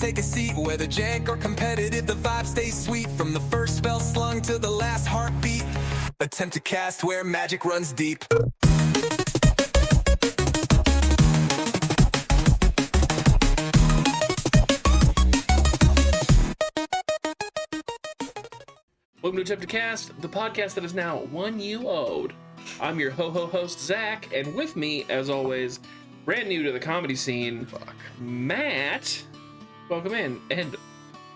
take a seat. Whether jank or competitive, the vibe stays sweet. From the first spell slung to the last heartbeat. Attempt to cast where magic runs deep. Welcome to Attempt to Cast, the podcast that is now one you owed. I'm your ho-ho-host, Zach, and with me, as always, brand new to the comedy scene, Matt. Welcome in, and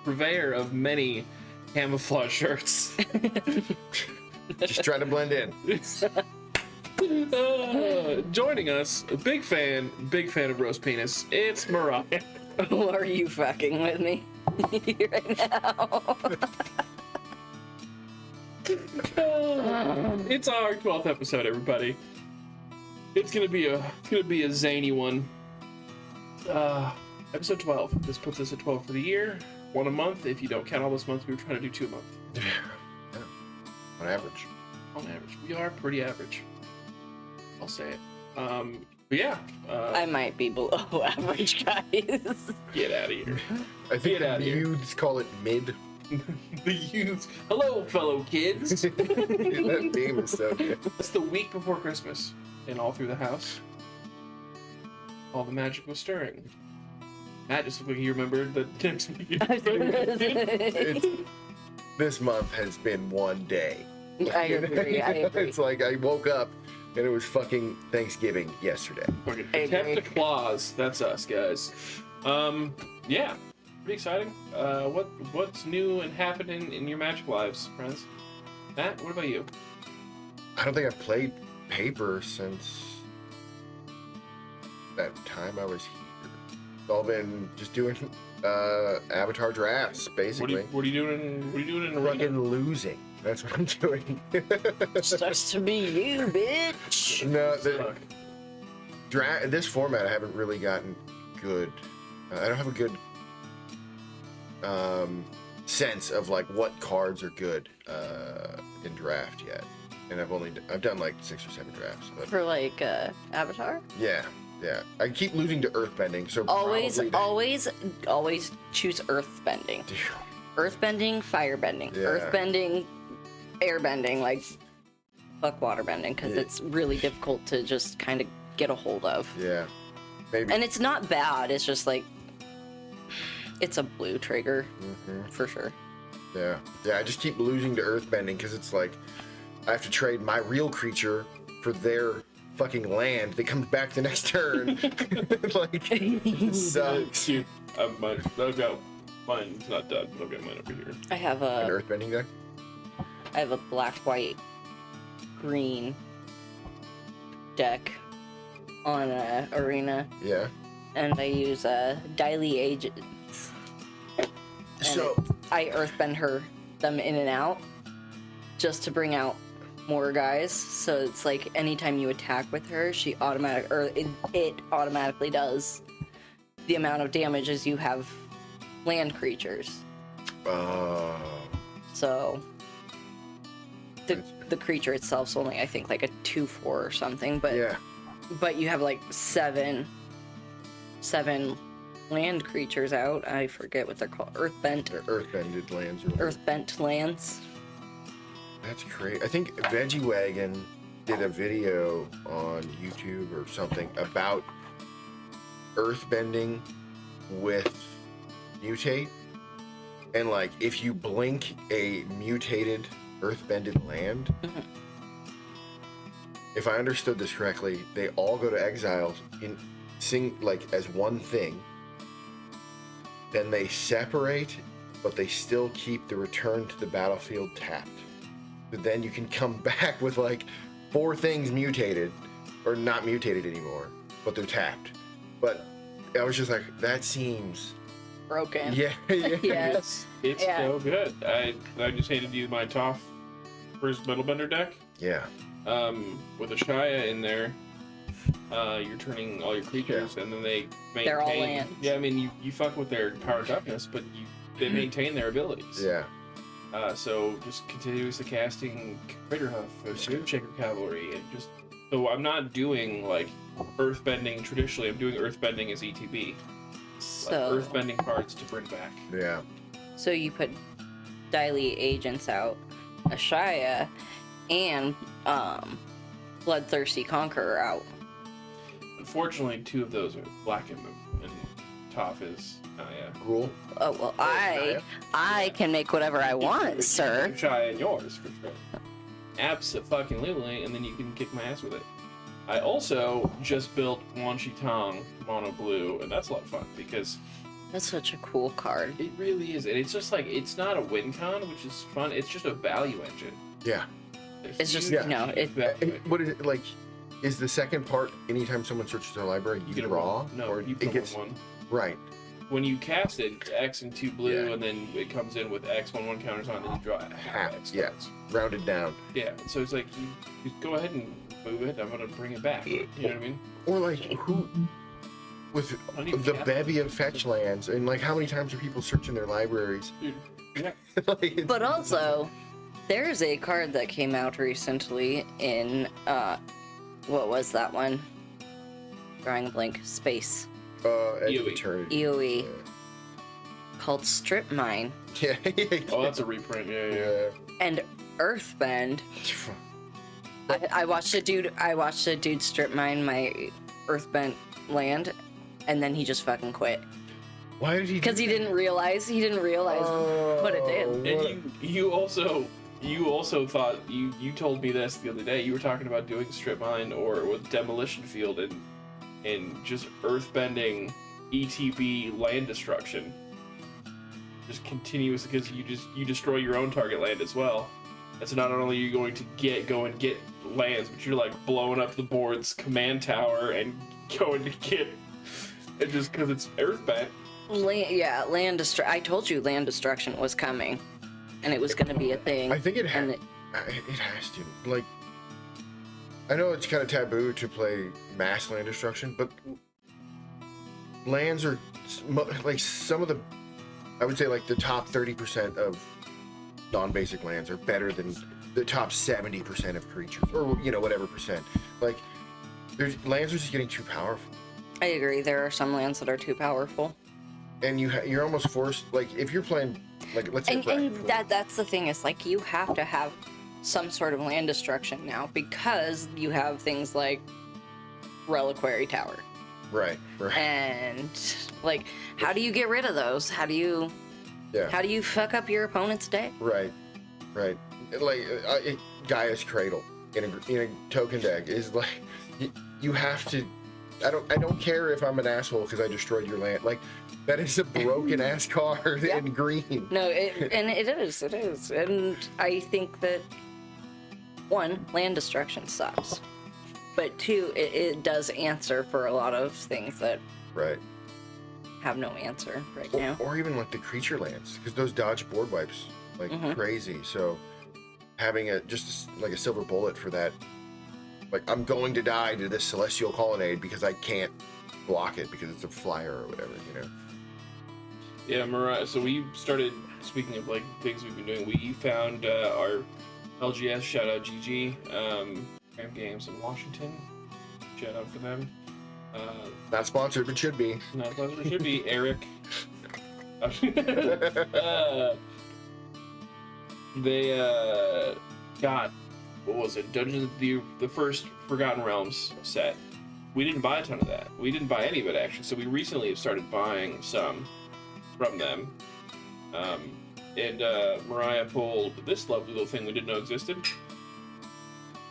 purveyor of many camouflage shirts. Just trying to blend in. Joining us, a big fan of roast penis, it's Mariah. Are you fucking with me right now? It's our 12th episode, everybody. It's gonna be a zany one. Episode 12. This puts us at 12 for the year. One a month. If you don't count all this months, we were trying to do 2 a month. Yeah. On average. On average, we are pretty average. I'll say it. But yeah. I might be below average, guys. Get out of here. I think Get outta here. you'd call it mid. The youth. Hello, fellow kids. That theme is so good. It's the week before Christmas, and all through the house, all the magic was stirring. Matt just looked like he remembered the next week. This month has been one day. I agree. It's like I woke up and it was fucking Thanksgiving yesterday. Fucking attempt to claws. That's us, guys. Yeah. Pretty exciting. What's new and happening in your magic lives, friends? Matt, what about you? I don't think I've played paper since that time I was here. It's all been just doing avatar drafts, basically. What are you doing? What are you doing in Fucking arena? losing. That's what I'm doing. Starts to be you, bitch. No, Fuck. this format I haven't really gotten good. I don't have a good sense of like what cards are good in draft yet, and I've done like 6 or 7 drafts. But For like Avatar. yeah. I keep losing to earthbending, so Always probably choose earthbending. Dude. Earthbending, firebending. Yeah. Earthbending, airbending. Like fuck waterbending, because it's really difficult to just kind of get a hold of. Yeah, maybe. And it's not bad. It's just like it's a blue trigger for sure. Yeah. I just keep losing to earthbending because it's like I have to trade my real creature for their fucking land that comes back the next turn. Like, it sucks. Cute. I've got mine. It's not done, but I've got mine over here. I have An a earthbending deck? black, white, green deck on arena, Yeah. and I use daily agents. And So I earthbend them in and out just to bring out more guys. So it's like anytime you attack with her, it automatically does the amount of damage as you have land creatures. So the creature itself's only, I think, like a 2/4 or something, but yeah. but you have like seven land creatures out. I forget what they're called. They're earthbended lands. Or whatever. Earthbent lands. That's great. I think Veggie Wagon did a video on YouTube or something about earthbending with mutate. And like if you blink a mutated earthbended land, if I understood this correctly, they all go to exile as one thing. Then they separate, but they still keep the return to the battlefield tapped. But then you can come back with like 4 things mutated, or not mutated anymore, but they're tapped. But I was just like, that seems Broken. yeah. Yes. It's so good. I just handed you my Toph first Metal Bender deck. Yeah. With a Shia in there. You're turning all your creatures, and then they maintain. They're all lands. Yeah, I mean you fuck with their power toughness, but they maintain their abilities. Yeah. So just continuously casting Craterhoof, Shaker Cavalry, and just so I'm not doing like earthbending traditionally. I'm doing earthbending as ETB. So, earthbending cards to bring back. Yeah. so you put daily agents out, Ashaya, and Bloodthirsty Conqueror out. Unfortunately, 2 of those are black and Toph is Rule. Oh well, I can make whatever I want, sir. Shia and yours for sure. Abso-fucking-lutely, and then you can kick my ass with it. I also just built Wan Shi Tong mono blue, and that's a lot of fun because That's such a cool card. it really is, and it's just like it's not a win con, which is fun. It's just a value engine. Yeah. It's just huge value. What is it like? Is the second part anytime someone searches their library, you get a draw? No, or you it come gets with one. right. When you cast it, it's X and 2 blue, Yeah. and then it comes in with X when 1 counters on, then you draw half X. Yeah. cards. Rounded down. Yeah, so it's like you go ahead and move it. I'm gonna bring it back. You know what I mean? Or like who with I don't even the cast bevy of fetch lands and like how many times are people searching their libraries? Dude, yeah. Like, it's- But also, there's a card that came out recently in what was that one? Drawing a blank. Space. Edge of EOE. Eternity. EOE. Called Strip Mine Yeah. Oh, that's a reprint. Yeah. and Earthbend. I watched a dude strip mine my Earthbent land, and then he just fucking quit Why did he? because he didn't realize what it did. And you also thought you told me this the other day. You were talking about doing strip mine or with demolition field and just earthbending ETB land destruction. Just continuous because you destroy your own target land as well. And so not only are you going to go and get lands, but you're like blowing up the board's command tower and going to get and just because it's earthbent. Land I told you land destruction was coming, and it was going to be a thing. I think it and has to. Like, I know it's kind of taboo to play mass land destruction, but lands are like some of the, I would say like the top 30% of non-basic lands are better than the top 70% of creatures, or whatever percent. Like, lands are just getting too powerful, I agree. There are some lands that are too powerful, and you're almost forced. Like, if you're playing, like, let's say, and that's the thing is like you have to have some sort of land destruction now because you have things like Reliquary Tower. right, And like, how do you get rid of those? How do you fuck up your opponent's day? right. Like Gaia's Cradle in a token deck is like you have to. I don't care if I'm an asshole because I destroyed your land. Like, that is a broken ass card in green. No, it is, and I think that 1, land destruction sucks, but 2, it does answer for a lot of things that Right. have no answer right now. Or even like the creature lands, because those dodge board wipes like Mhm. crazy. So having like a silver bullet for that, like, I'm going to die to this Celestial Colonnade because I can't block it because it's a flyer or whatever, Yeah, Mariah. So we started, speaking of like things we've been doing, we found our LGS, shout out GG, Cramp Games in Washington. Shout out for them. Not sponsored, but should be. Not a pleasure, it should be Eric. They got, what was it, Dungeons, the first Forgotten Realms set. We didn't buy a ton of that. We didn't buy any of it, actually, so we recently have started buying some from them. And Mariah pulled this lovely little thing we didn't know existed.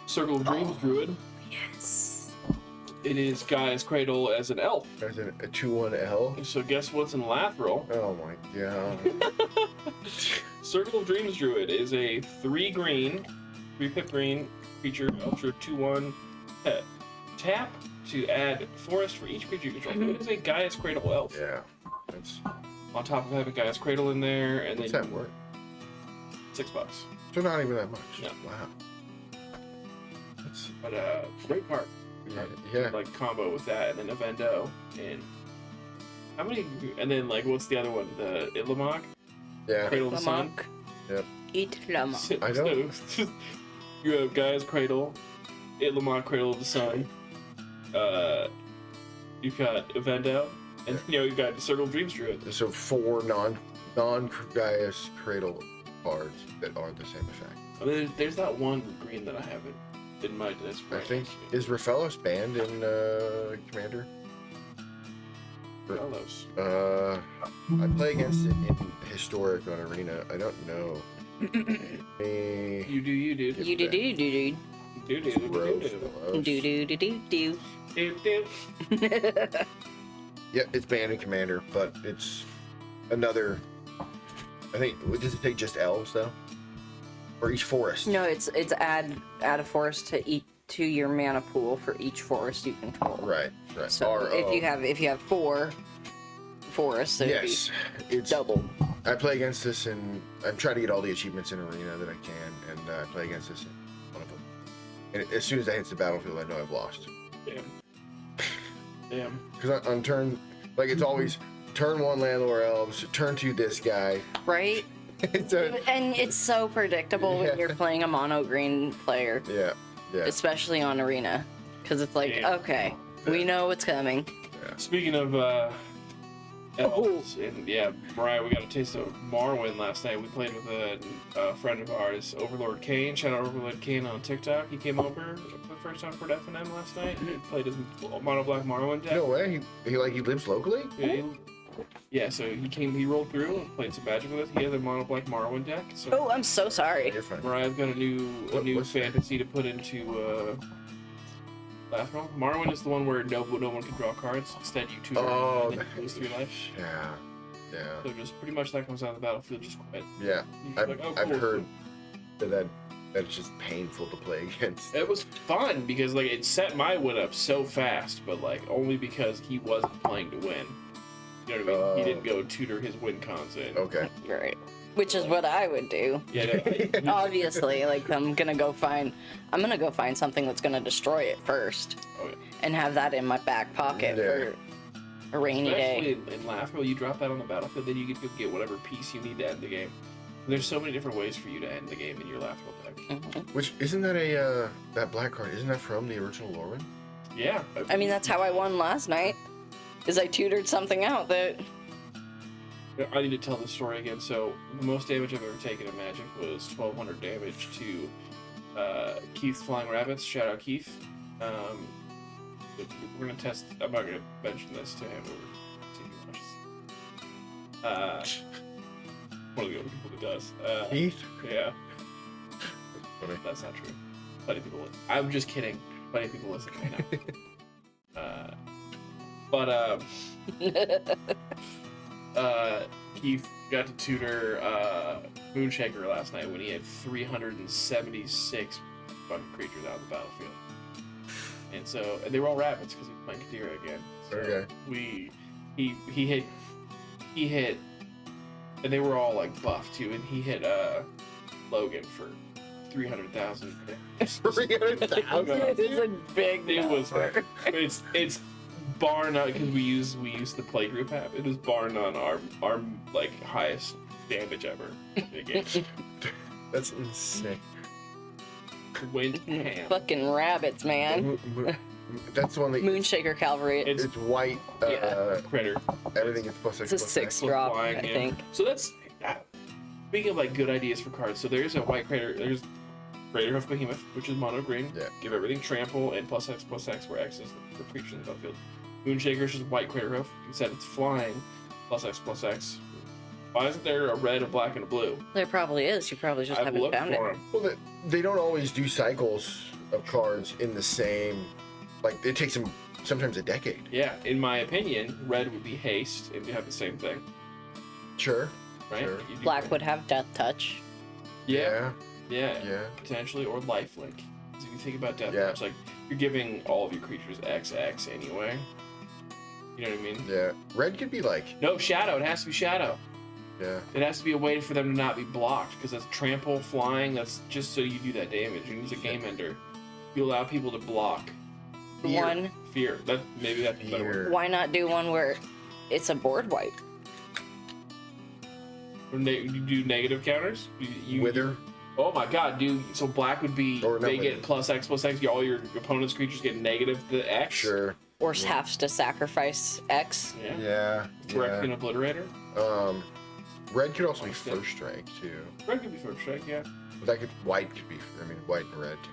Circle of Dreams Druid. Yes. It is Gaia's Cradle as an elf. There's a 2/1L. So guess what's in Lathril? Oh my god. Circle of Dreams Druid is a 3 pip green creature, ultra 2/1 pet. Tap to add forest for each creature you control. So it is a Gaia's Cradle elf. Yeah. That's, On top of having Gaia's Cradle in there, and what's then that worth? $6. So not even that much. No. Wow. That's, But great card. yeah. Like combo with that, and then a Vendo, and how many? And then like what's the other one? The Ilamok Yeah. Cradle of the Sun. Lamok. Yep. Eat Lamok. I know. So, you have Gaia's Cradle, Ilamok Cradle of the Sun. You've got Vendo, And you've got Circle of Dreams Druid. So 4 non-Gaius Cradle cards that are the same effect. There's that one green that I haven't in my list. I think is Raphaelos banned in Commander? Fellows. I play against it in Historic on Arena. I don't know. You do, dude. You do. Yeah, it's banned in Commander, but it's another. I think does it take just elves though, or each forest? No, it's add a forest to your mana pool for each forest you control. Right. So if you have 4 forests, so yes, it's double. I play against this, and I'm trying to get all the achievements in Arena that I can, and I play against this in one of them. And as soon as I hit the battlefield, I know I've lost. Damn. Because on turn, like it's always turn 1 Landlord Elves, turn 2 this guy. Right? And it's so predictable when you're playing a mono green player. Yeah. Especially on Arena. Because it's like, okay, we know what's coming. Yeah. Speaking of elves, and Mariah, we got a taste of Morrowind last night. We played with a friend of ours, Overlord Kane. Shout out Overlord Kane on TikTok. He came over for the first time for FNM last night. He played his mono black Morrowind deck. No way. He lives locally? Yeah, so he rolled through and played some Magic with us. He has a mono black Morrowind deck. So Oh, I'm so sorry. You're fine. Mariah's got a new fantasy to put into Lathril. Morrowind is the one where no one can draw cards. Instead, you tutor and then you lose 3 life. Yeah. So just pretty much that comes out of the battlefield, just quit. Yeah. You're like, oh, I've cool. heard that's just painful to play against. It was fun because like it set my win up so fast, but like only because he wasn't playing to win. You know what I mean? He didn't go tutor his win cons in. Okay. Right. Which is what I would do. Yeah. No, Obviously, like I'm gonna go find something that's gonna destroy it first, and have that in my back pocket for a rainy day. Especially in Lathril, you drop that on the battlefield, then you get to go get whatever piece you need to end the game. There's so many different ways for you to end the game in your Lathril deck. Which isn't that that black card? Isn't that from the original Lorwyn? Yeah. I mean, that's how I won last night, is I tutored something out that. I need to tell this story again. So the most damage I've ever taken in Magic was 1,200 damage to Keith's Flying Rabbits. Shout out Keith. We're gonna test. I'm not gonna mention this to him. Or see if he watches. One of the other people that does. Keith? Yeah. That's not true. Plenty of people listen. I'm just kidding. Plenty of people listen right now. Keith got to tutor Moonshaker last night when he had 376 fucking creatures out of the battlefield. And they were all rabbits because he was playing Kadira again. So Okay. He hit, and they were all like buffed too, and he hit Logan for 300,000. 300,000? It is a big It number. was. It's bar none because we use the playgroup app. It is bar none our like highest damage ever in the game. That's insane. Went ham. Fucking rabbits, man. That's the one that Moonshaker Cavalry. it's white. Critter. Everything is plus It's a 6 drop, Flying, I yeah. think. So that's speaking of like good ideas for cards. So there's a white Crater. There's Raiderhoof Behemoth, which is mono green. Yeah. Give everything trample and +X, where X is the creature in the battlefield. Moonshaker is just white Craterhoof. Instead, it's flying. +X. Why isn't there a red, a black, and a blue? There probably is. You probably just I've haven't looked found it. for them. Well, they don't always do cycles of cards in the same. Like it takes them sometimes a decade. Yeah, in my opinion, red would be haste and you have the same thing, Sure. right? Sure. You do Black that. would have Death Touch. Yeah, Yeah. potentially, or lifelink. So if you think about Death Yeah. Touch, like you're giving all of your creatures XX anyway. You know what I mean? Yeah. Red could be like. No, Shadow. It has to be Shadow. Yeah. It has to be a way for them to not be blocked, because that's trample, flying, that's just so you do that damage. You use a game ender. You allow people to block. Fear. Fear. That's a better word. Fear. Why not do one where it's a board wipe? You do negative counters? You Wither. Oh my god, dude. So black would be, Or no, they wither. get +X, all your opponent's creatures get negative the X. Sure. Or has to sacrifice X. Yeah. Direct an obliterator. Red could also be Like that. first strike too. Red could be first strike, yeah. But that could white could be. I mean, white and red too.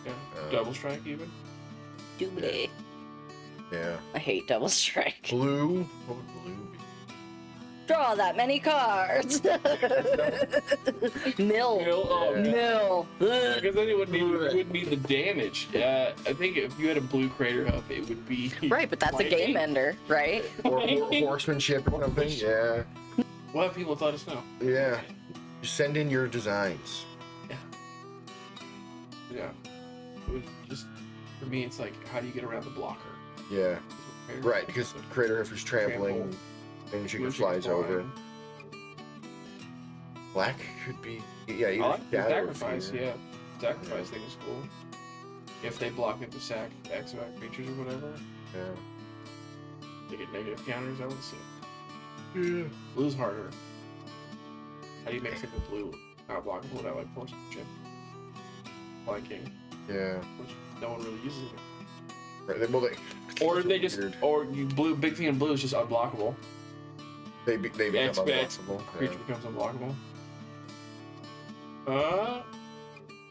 Yeah. Double strike even. Doobly. Yeah. I hate double strike. Blue. What would blue be? Draw that many cards. Mill. Oh, Yeah. Mill. because then it wouldn't need the damage. I think if you had a blue crater hub, it would be Right, but that's a lightning. game ender, right? Or horsemanship or something. Yeah. We'll have people let us know. Yeah. Send in your designs. Yeah. It was just for me. It's like, how do you get around the blocker? Yeah. Crater Right, hub, because like, Crater Hoofer's trampling, Trample. and she blue can flies chicken over. flying. Black could be. Yeah, I either like the shadow or sacrifice, fear. yeah. Sacrifice thing is cool. If they block it to sack X amount of creatures or whatever, Yeah. they get negative counters, I would say. Yeah. Blue's harder. How do you make something blue not blockable without like horsemanship? Flanking, Yeah. which no one really uses it. Right. Well, Or it's they just, weird. or you blue, big thing in blue is just unblockable. they become X unblockable. creature becomes unblockable.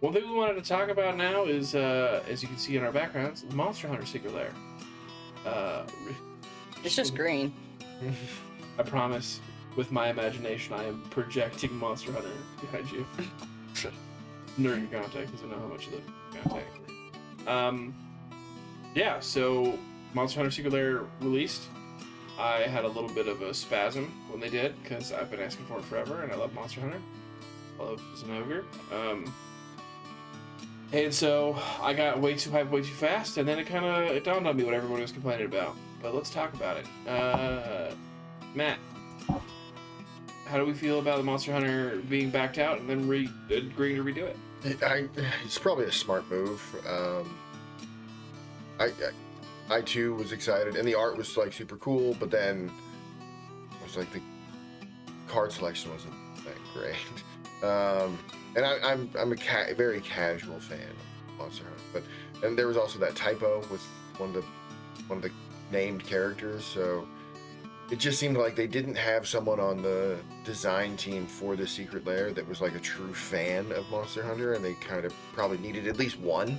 One thing we wanted to talk about now is, as you can see in our backgrounds, the Monster Hunter Secret Lair. It's just green. I promise, with my imagination, I am projecting Monster Hunter behind you. During your contact, because I know how much you live in contact. Yeah, so Monster Hunter Secret Lair released. I had a little bit of a spasm when they did, because I've been asking for it forever, and I love Monster Hunter. I love as an ogre. And so I got way too hyped, way too fast, and then it dawned on me what everyone was complaining about. But let's talk about it. Matt, how do we feel about the Monster Hunter being backed out and then agreeing to redo it? It's probably a smart move. I too was excited, and the art was like super cool. But then it was like the card selection wasn't that great. And I'm a very casual fan of Monster Hunter, and there was also that typo with one of the named characters, so it just seemed like they didn't have someone on the design team for the Secret Lair that was like a true fan of Monster Hunter, and they kind of probably needed at least one.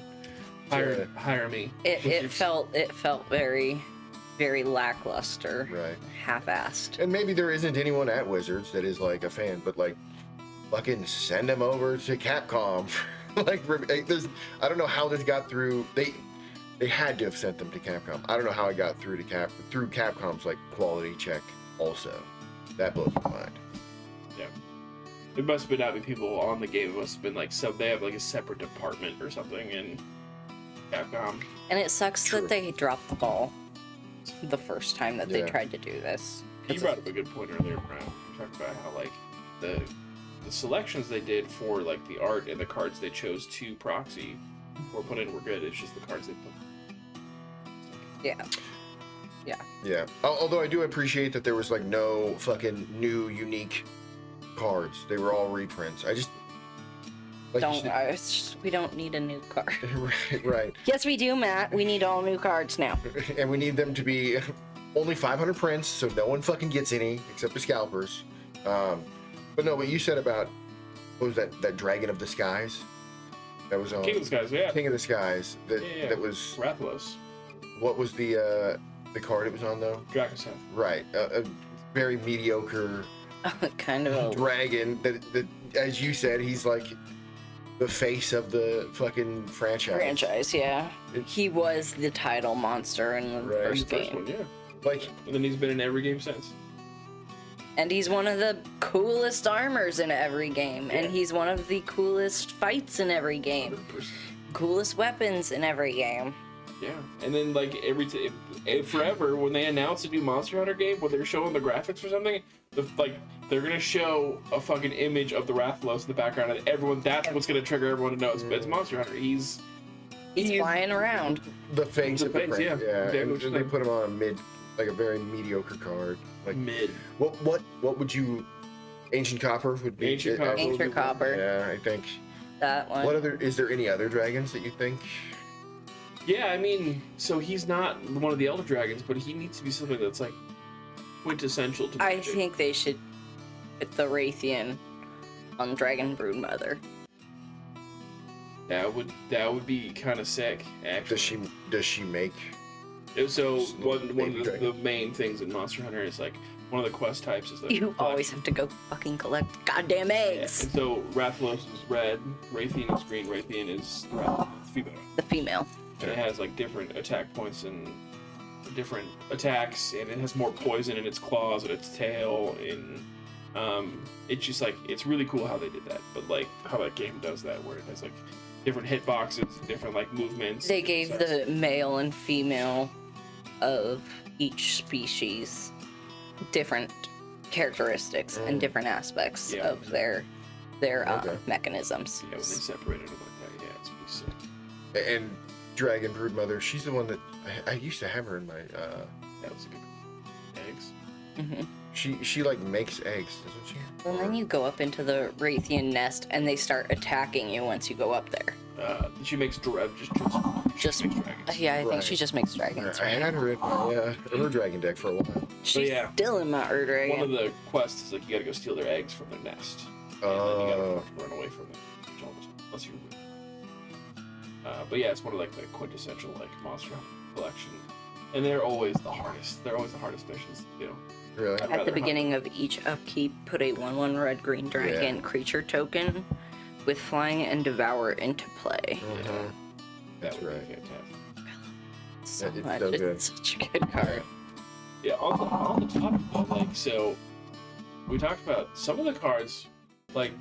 Hire me. It felt very, very lackluster. Right. Half-assed. And maybe there isn't anyone at Wizards that is like a fan, but like, fucking send them over to Capcom. I don't know how this got through. They had to have sent them to Capcom. I don't know how it got through to through Capcom's like quality check. Also, that blows my mind. Yeah. There must have been people on the game. It must have been like they have like a separate department or something in Capcom. And it sucks True. that they dropped the ball the first time that they Yeah. tried to do this. You brought up a good point earlier, Brian. Talk about how like the selections they did for like the art and the cards they chose to proxy or put in were good. It's just the cards they put. Yeah. Although I do appreciate that there was like no fucking new unique cards. They were all reprints. I just like you We don't need a new card. said- right. Yes, we do, Matt. We need all new cards now. And we need them to be only 500 prints, so no one fucking gets any except the scalpers. But no, what you said about what was that Dragon of the Skies? That was on King of the Skies, yeah. King of the Skies. Yeah. That was Rathalos. what was the card it was on though? Drakoseth. Right, a very mediocre Kind of a... dragon. That as you said, he's like the face of the fucking franchise, yeah. He was the title monster in the Right. The first first game. one, yeah. Like And then he's been in every game since. And he's one of the coolest armors in every game. And he's one of the coolest fights in every game. 100%. Coolest weapons in every game. Yeah, and then like forever when they announce a new Monster Hunter game, when they're showing the graphics or something, they're gonna show a fucking image of the Rathalos in the background, and everyone that's what's gonna trigger everyone to know it's Monster Hunter. He's Flying around. the face The of the face, franchise. yeah. Yeah, Exactly and what you're they saying. put him on a very mediocre card. Like mid. what would you? Ancient Copper would be. Ancient Copper. Yeah, I mean, so he's not one of the Elder Dragons, but he needs to be something that's like quintessential to I Magic. think they should put the Raytheon on Dragon Broodmother. That would be kind of sick, actually. Does she make? So one of baby the dragon? main things in Monster Hunter is like one of the quest types is like You always have to go fucking collect goddamn eggs. And so Rathalos is red, Raytheon is green, Raytheon is female. The female. And it has like different attack points and different attacks, and it has more poison in its claws and its tail, and it's just like it's really cool how they did that. But like how that game does that, where it has like different hitboxes, different like movements. They gave the male and female of each species different characteristics and different aspects Yeah. of their Okay. mechanisms. Yeah, when they separated them like that, yeah, it's pretty sick. And Dragon Broodmother, she's the one that I used to have her in my. That was a good eggs. She like makes eggs, doesn't she? And then you go up into the Raytheon nest, and they start attacking you once you go up there. She makes Just makes dragons. yeah, I think Right. she just makes dragons. I had her in my her dragon deck for a while. She's yeah. still in my One of dragon. the quests is like you gotta go steal their eggs from their nest, and then you gotta run away from them, which almost unless you win. But yeah, it's one of like the quintessential like Monster Hunter collection, and they're always the hardest. They're always the hardest missions to do. Really? I'd At rather the hunt- beginning of each upkeep, put a 1/1 red-green dragon creature token with flying and devour into play. Mhm. That would right. be fantastic. So it's much. so good. It's such a good card. Yeah, on the topic though, like so, we talked about some of the cards, like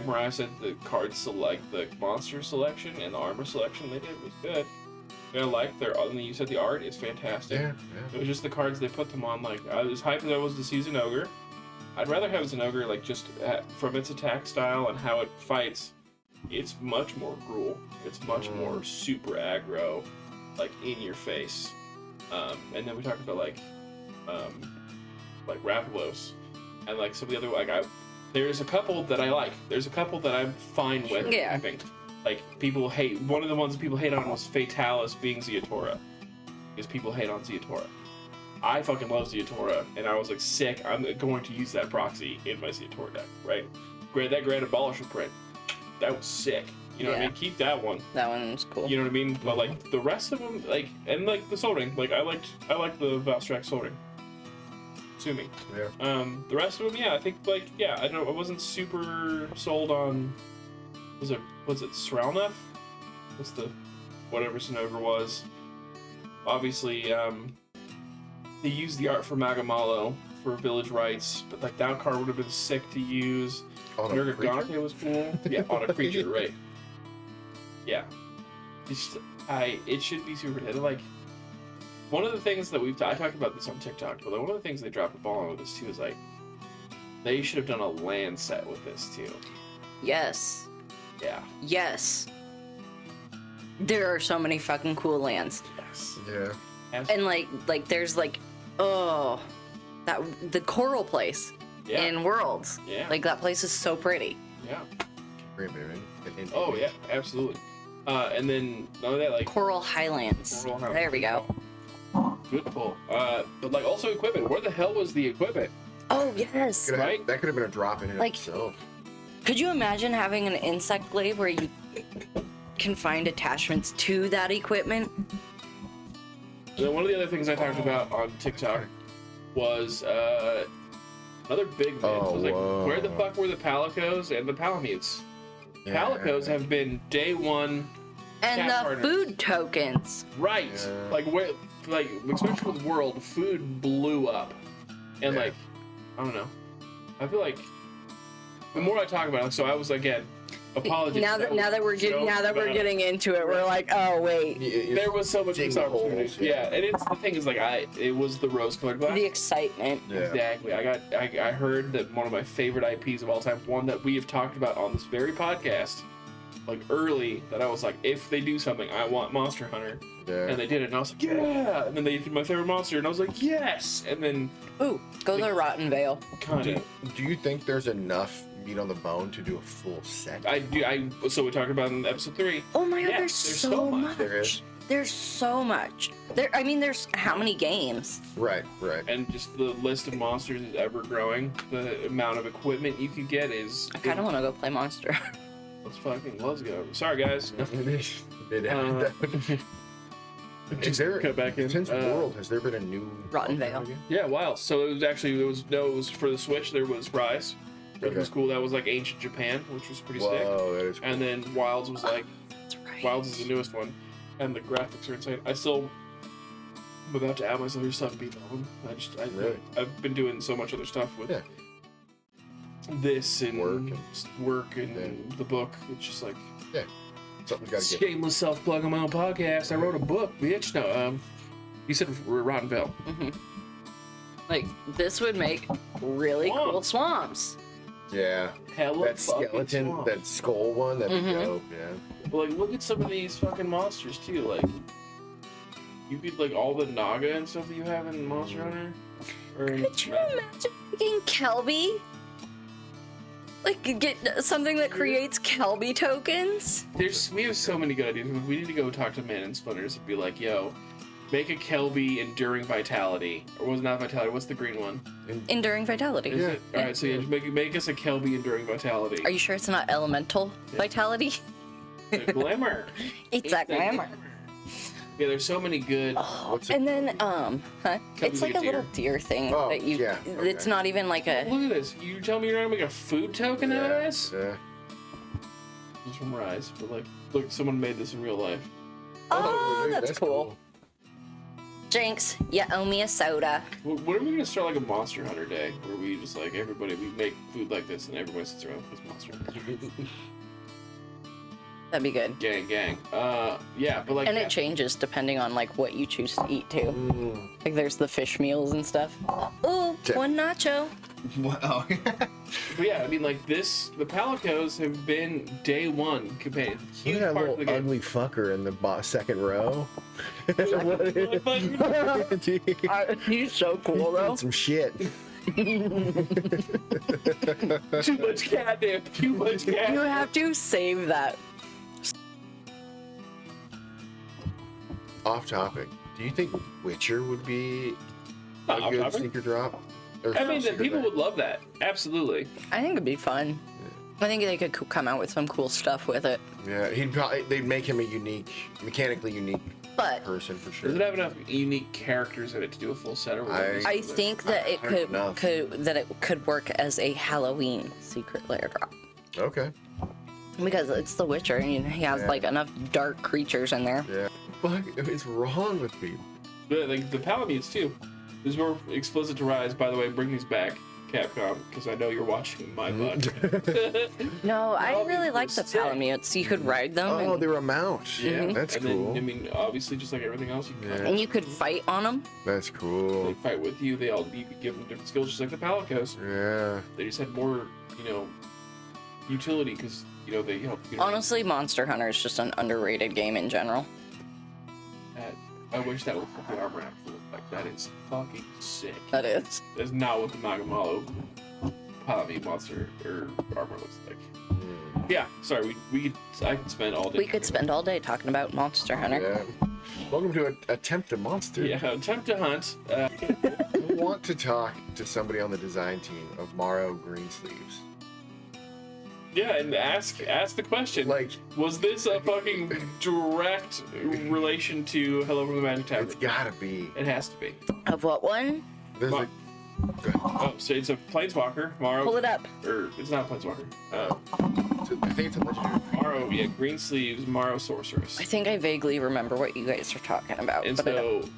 Mariah said, the cards select the monster selection and the armor selection they did was good. And I like their. And you said the art is fantastic. Yeah, It was just the cards they put them on. Like I was hyped as I was to see Zenogre. I'd rather have Zenogre like just from its attack style and how it fights. It's much more cruel. It's much more super aggro, like in your face. And then we talked about like Rathalos, and like some of the other there's a couple that I like. There's a couple that I'm fine with Yeah. having. Like people hate. One of the ones that people hate on was Fatalis being Zeotora, because people hate on Zeotora. I fucking love Zeotora, and I was like, sick. I'm going to use that proxy in my Zeotora deck, right? That Grand Abolisher print, that was sick. You know what I Yeah. mean? Keep that one. That one's cool. You know what I mean? But like the rest of them, like and like the Soul Ring, like I liked the Valstrax Soul Ring. Sue me. yeah. The rest of them, yeah, I think like yeah, I don't know, I wasn't super sold on. Was it Sralnef? What's the whatever Zenogre was? Obviously, they used the art for Magamalo for Village Rites, but like that card would have been sick to use. On a creature? Nergigante was cool. Yeah, on a creature, right? Yeah. It should be super. And like one of the things that I talked about this on TikTok, but like, one of the things they dropped the ball on with this too is like they should have done a land set with this too. Yes. Yeah. Yes. There are so many fucking cool lands. Yes. Yeah. And like there's like the coral place Yeah. in Worlds. Yeah. Like that place is so pretty. Yeah. Great, man. Oh yeah, absolutely. And then none of that like Coral Highlands. Coral Highlands. There we go. good pull. But like also equipment. Where the hell was the equipment? Oh yes. Right? That could have been a drop in it Like- itself. Could you imagine having an insect glaive where you can find attachments to that equipment? And then one of the other things I talked about on TikTok was another big myth. Oh, was like, whoa. where the fuck were the Palicos and the Palamutes? Yeah. Palicos have been day one, And Cat the partners. food tokens. right? Yeah. Like where, like especially with World, food blew up, and Yeah. like I don't know. I feel like the more I talk about it, like, so I was again. Apologies. Now that we're getting into it, we're like, oh wait. There was so much Dig missed the opportunity. holes, Yeah, and it's the thing is like it was the rose-colored glass. The excitement. Yeah. Exactly. I heard that one of my favorite IPs of all time, one that we have talked about on this very podcast, like early, that I was like, if they do something, I want Monster Hunter, Yeah. and they did it, and I was like, yeah, and then they did my favorite monster, and I was like, yes, and then Ooh, go the Rotten Veil. kind Do, of. do you think there's enough meat on the bone to do a full set? So we talked about in episode 3. Oh my god, Yeah, there's so much. There is. There's so much. There's how many games? Right. And just the list of monsters is ever growing. The amount of equipment you can get is. I kind of want to go play Monster. Let's go. Sorry, guys. Is there, cut back in. since World, has there been a new Rotten Vale. Yeah, wow. So it was for the Switch. There was Rise, which was cool. That was like ancient Japan, which was pretty sick. Whoa, that is cool. And then Wilds was like, That's right. Wilds is the newest one, and the graphics are insane. I'm about to add myself to stuff beat that one. Really? I've been doing so much other stuff with this and work and the book. It's just like Something's got to get. shameless self-plug on my own podcast. I wrote a book, bitch. No, you said Rotten Vale. Like, this would make really cool swamps. Yeah. Hella That fucking skeleton, swamp. that skull one, that'd be dope, yeah. Well, like, look at some of these fucking monsters too. Like, you could like all the Naga and stuff that you have in Monster Hunter. Or in Could you imagine making Kelby? Like, get something that creates Kelby tokens? We have so many good ideas. We need to go talk to Man and Splinters and be like, yo, make a Kelby Enduring Vitality. Or was it not Vitality? What's the green one? Enduring Vitality. Is it? All right, so yeah, make us a Kelby Enduring Vitality. Are you sure it's not Elemental Vitality? The Glimmer. It's a glamour. Yeah, there's so many good. What's it And then, it's like a deer. little deer thing Oh, that you. yeah, It's okay. not even like a. Look at this. You tell me you're not gonna make a food token out of this? Yeah. This is from Rise, but like, look, someone made this in real life. Oh, dude, that's cool. Jinx, you owe me a soda. When are we gonna start like a Monster Hunter day where we just like we make food like this and everybody sits around with Monster Hunter? That'd be good. Gang. Yeah, but like. And yeah. it changes depending on like what you choose to eat too. Like there's the fish meals and stuff. Ooh, Yeah. one nacho. Wow. But yeah, I mean, like the Palicos have been day one companions. You Huge got a part of little the game. ugly fucker in the second row. He's so cool though. Some shit. Too much catnip. Too much You catnip. have to save that. Off topic. Do you think Witcher would be a Off good topic? sneaker drop? Or I mean, secret people drop? would love that. Absolutely. I think it'd be fun. I think they could come out with some cool stuff with it. Yeah, they'd make him a mechanically unique But person for sure. Does it have enough unique characters in it to do a full set? Or I think that it heard enough. could work as a Halloween secret lair drop. Okay. Because it's The Witcher and he has like enough dark creatures in there. Yeah. What is wrong with people? Like the Palamutes too. There's more explicit to Rise. By the way, bring these back, Capcom, because I know you're watching my butt. No, I Oh, really these like are the sick. Palamutes. You could ride them. Oh, and, they're a mount. Yeah, That's and cool. Then, I mean, obviously, just like everything else, you can Yeah. and you could fight on them. That's they cool. fight with you. You could give them different skills, just like the Palicos. Yeah. They just had more, utility because they help. Honestly, Monster Hunter is just an underrated game in general. I wish that was what the armor actually looked like. That is fucking sick. That is. That's not what the Nagamalo Palamute monster or armor looks like. Yeah, sorry, I could spend all day. We could spend all day talking about Monster Hunter. Yeah. Welcome to Attempt a Monster. Yeah, attempt to hunt. I want to talk to somebody on the design team of Morrow Greensleeves. Yeah, and ask the question. Like, was this a fucking direct relation to Hello from the Magic Tavern? it's gotta be. It has to be. Of what one? There's Ma- a. Go ahead. Oh, so it's a Planeswalker. Morrow. Pull it up. Or it's not a Planeswalker. I think it's a legendary. Morrow, yeah, green sleeves, Morrow Sorceress. I think I vaguely remember what you guys are talking about. And but I don't- so,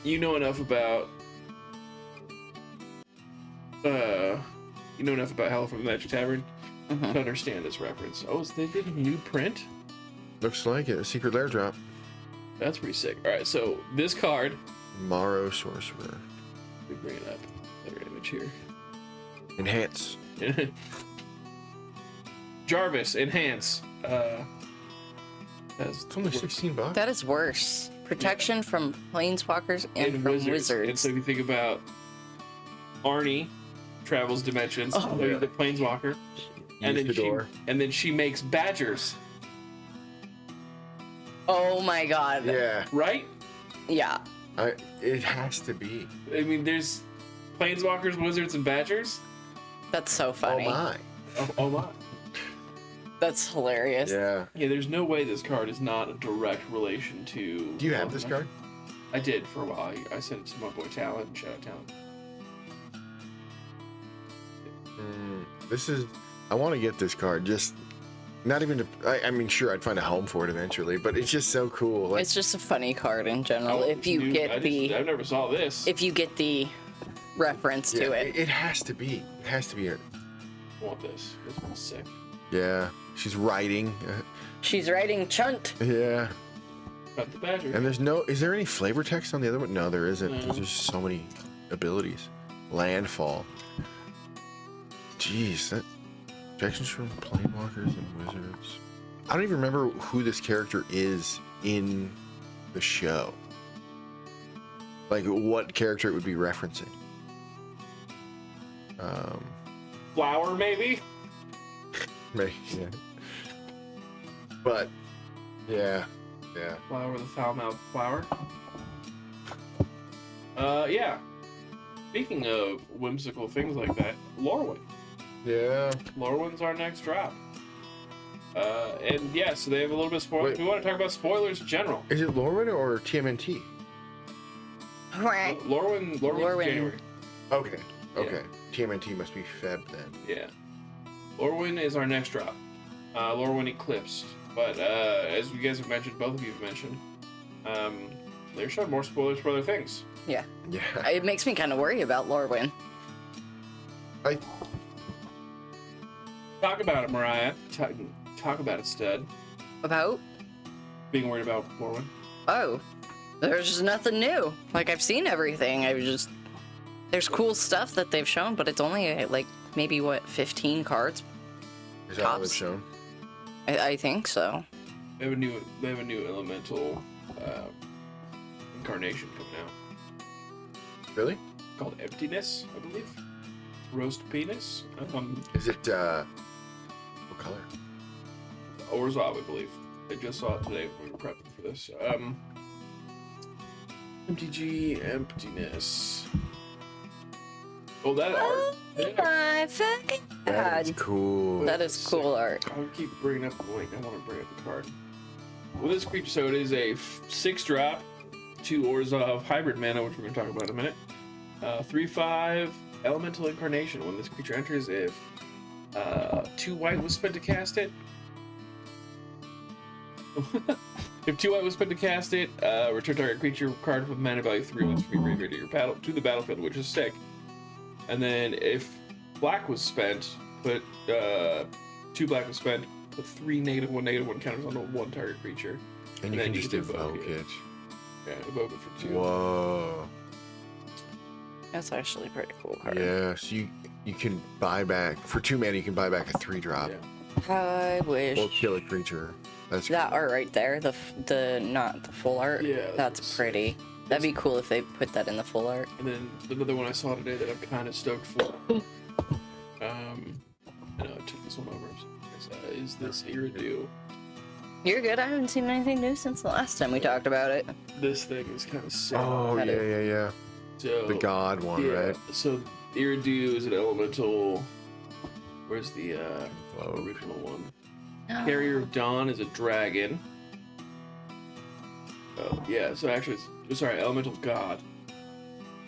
you know enough about Hello from the Magic Tavern to understand this reference. Oh, so they did a new print? Looks like it. A secret lair drop. That's pretty sick. Alright, so this card, Morrow Sorcerer. we bring it up. Better image here. Enhance. Jarvis, enhance. That's It's only $16. That is worse. Protection from planeswalkers and from wizards. And so if you think about Arnie travels dimensions, Oh, the planeswalker, and Use then the door. she makes badgers. Oh my god. Yeah. right? Yeah. It has to be. I mean, there's planeswalkers, wizards, and badgers. That's so funny. Oh my. Oh my. That's hilarious. Yeah. Yeah, there's no way this card is not a direct relation to. Do you have this card? I did for a while. I sent it to my boy Talon. Shout out Talon. This is. I want to get this card. Just not even to. I mean, sure, I'd find a home for it eventually, but it's just so cool. Like, It's just a funny card in general. If you Dude, get I never saw this. if you get the reference to it. It has to be. It has to be it. I want this. This one's sick. Yeah. She's writing. She's writing chunt. Yeah. Got the badger. And there's no. Is there any flavor text on the other one? No, there isn't. No. Because there's so many abilities. Landfall. Jeez, that projections from Planewalkers and Wizards. I don't even remember who this character is in the show. Like what character it would be referencing. Flower, maybe? Maybe, yeah. But yeah. Flower, the foul-mouthed flower. Yeah. Speaking of whimsical things like that, Lorwyn. Yeah. Lorwyn's our next drop. And yeah, so they have a little bit of spoilers. Wait. We want to talk about spoilers in general. Is it Lorwyn or TMNT? Lorwyn's Lorwyn. January. Okay. TMNT must be Feb then. Yeah. Lorwyn is our next drop. Lorwyn Eclipsed. But as you guys have mentioned, both of you have mentioned, they're showing more spoilers for other things. Yeah. Yeah. It makes me kind of worry about Lorwyn. Talk about it, Mariah. Talk about it, Stud. About? Being worried about Lorwyn. Oh. There's just nothing new. Like, I've seen everything. There's cool stuff that they've shown, but it's only, like, maybe, 15 cards? Is that all they've Tops. shown? I think so. They have a new elemental incarnation coming out Really? called Emptiness, I believe. Roast penis. Is it what color? Orzhov, I believe. I just saw it today when we were prepping for this. MTG Emptiness. Oh, that art. Yeah. My fucking That is God. cool. That is cool art. I would keep bringing up the link. I want to bring up the card. Well, this creature, so it is a 6-drop, 2 Orzhov hybrid mana, which we're going to talk about in a minute. 3/5 elemental incarnation. When this creature enters, if 2 white was spent to cast it, if 2 white was spent to cast it, return target creature card with mana value 3 once from your graveyard to the battlefield, which is sick. And then if black was spent, put 2 black was spent, put 3 -1/-1 counters on the 1 target creature. And you then can just evoke it. Yeah, evoke it for 2. Whoa. That's actually a pretty cool card. Yeah, so you can buy back for 2 mana. You can buy back a 3-drop. Yeah. I wish. Or kill a creature. That's That cool. art right there, the not the full art. Yeah, That's that's- pretty. That'd be cool if they put that in the full art. And then another one I saw today that I'm kind of stoked for. I know I took this one over. Is this Iridu? You're good. I haven't seen anything new since the last time we talked about it. This thing is kind of sick. Oh That yeah. So The god one, yeah, right? So Iridu is an elemental. Where's the Whoa. original one? Carrier of Dawn is a dragon. Oh yeah. So actually, elemental god.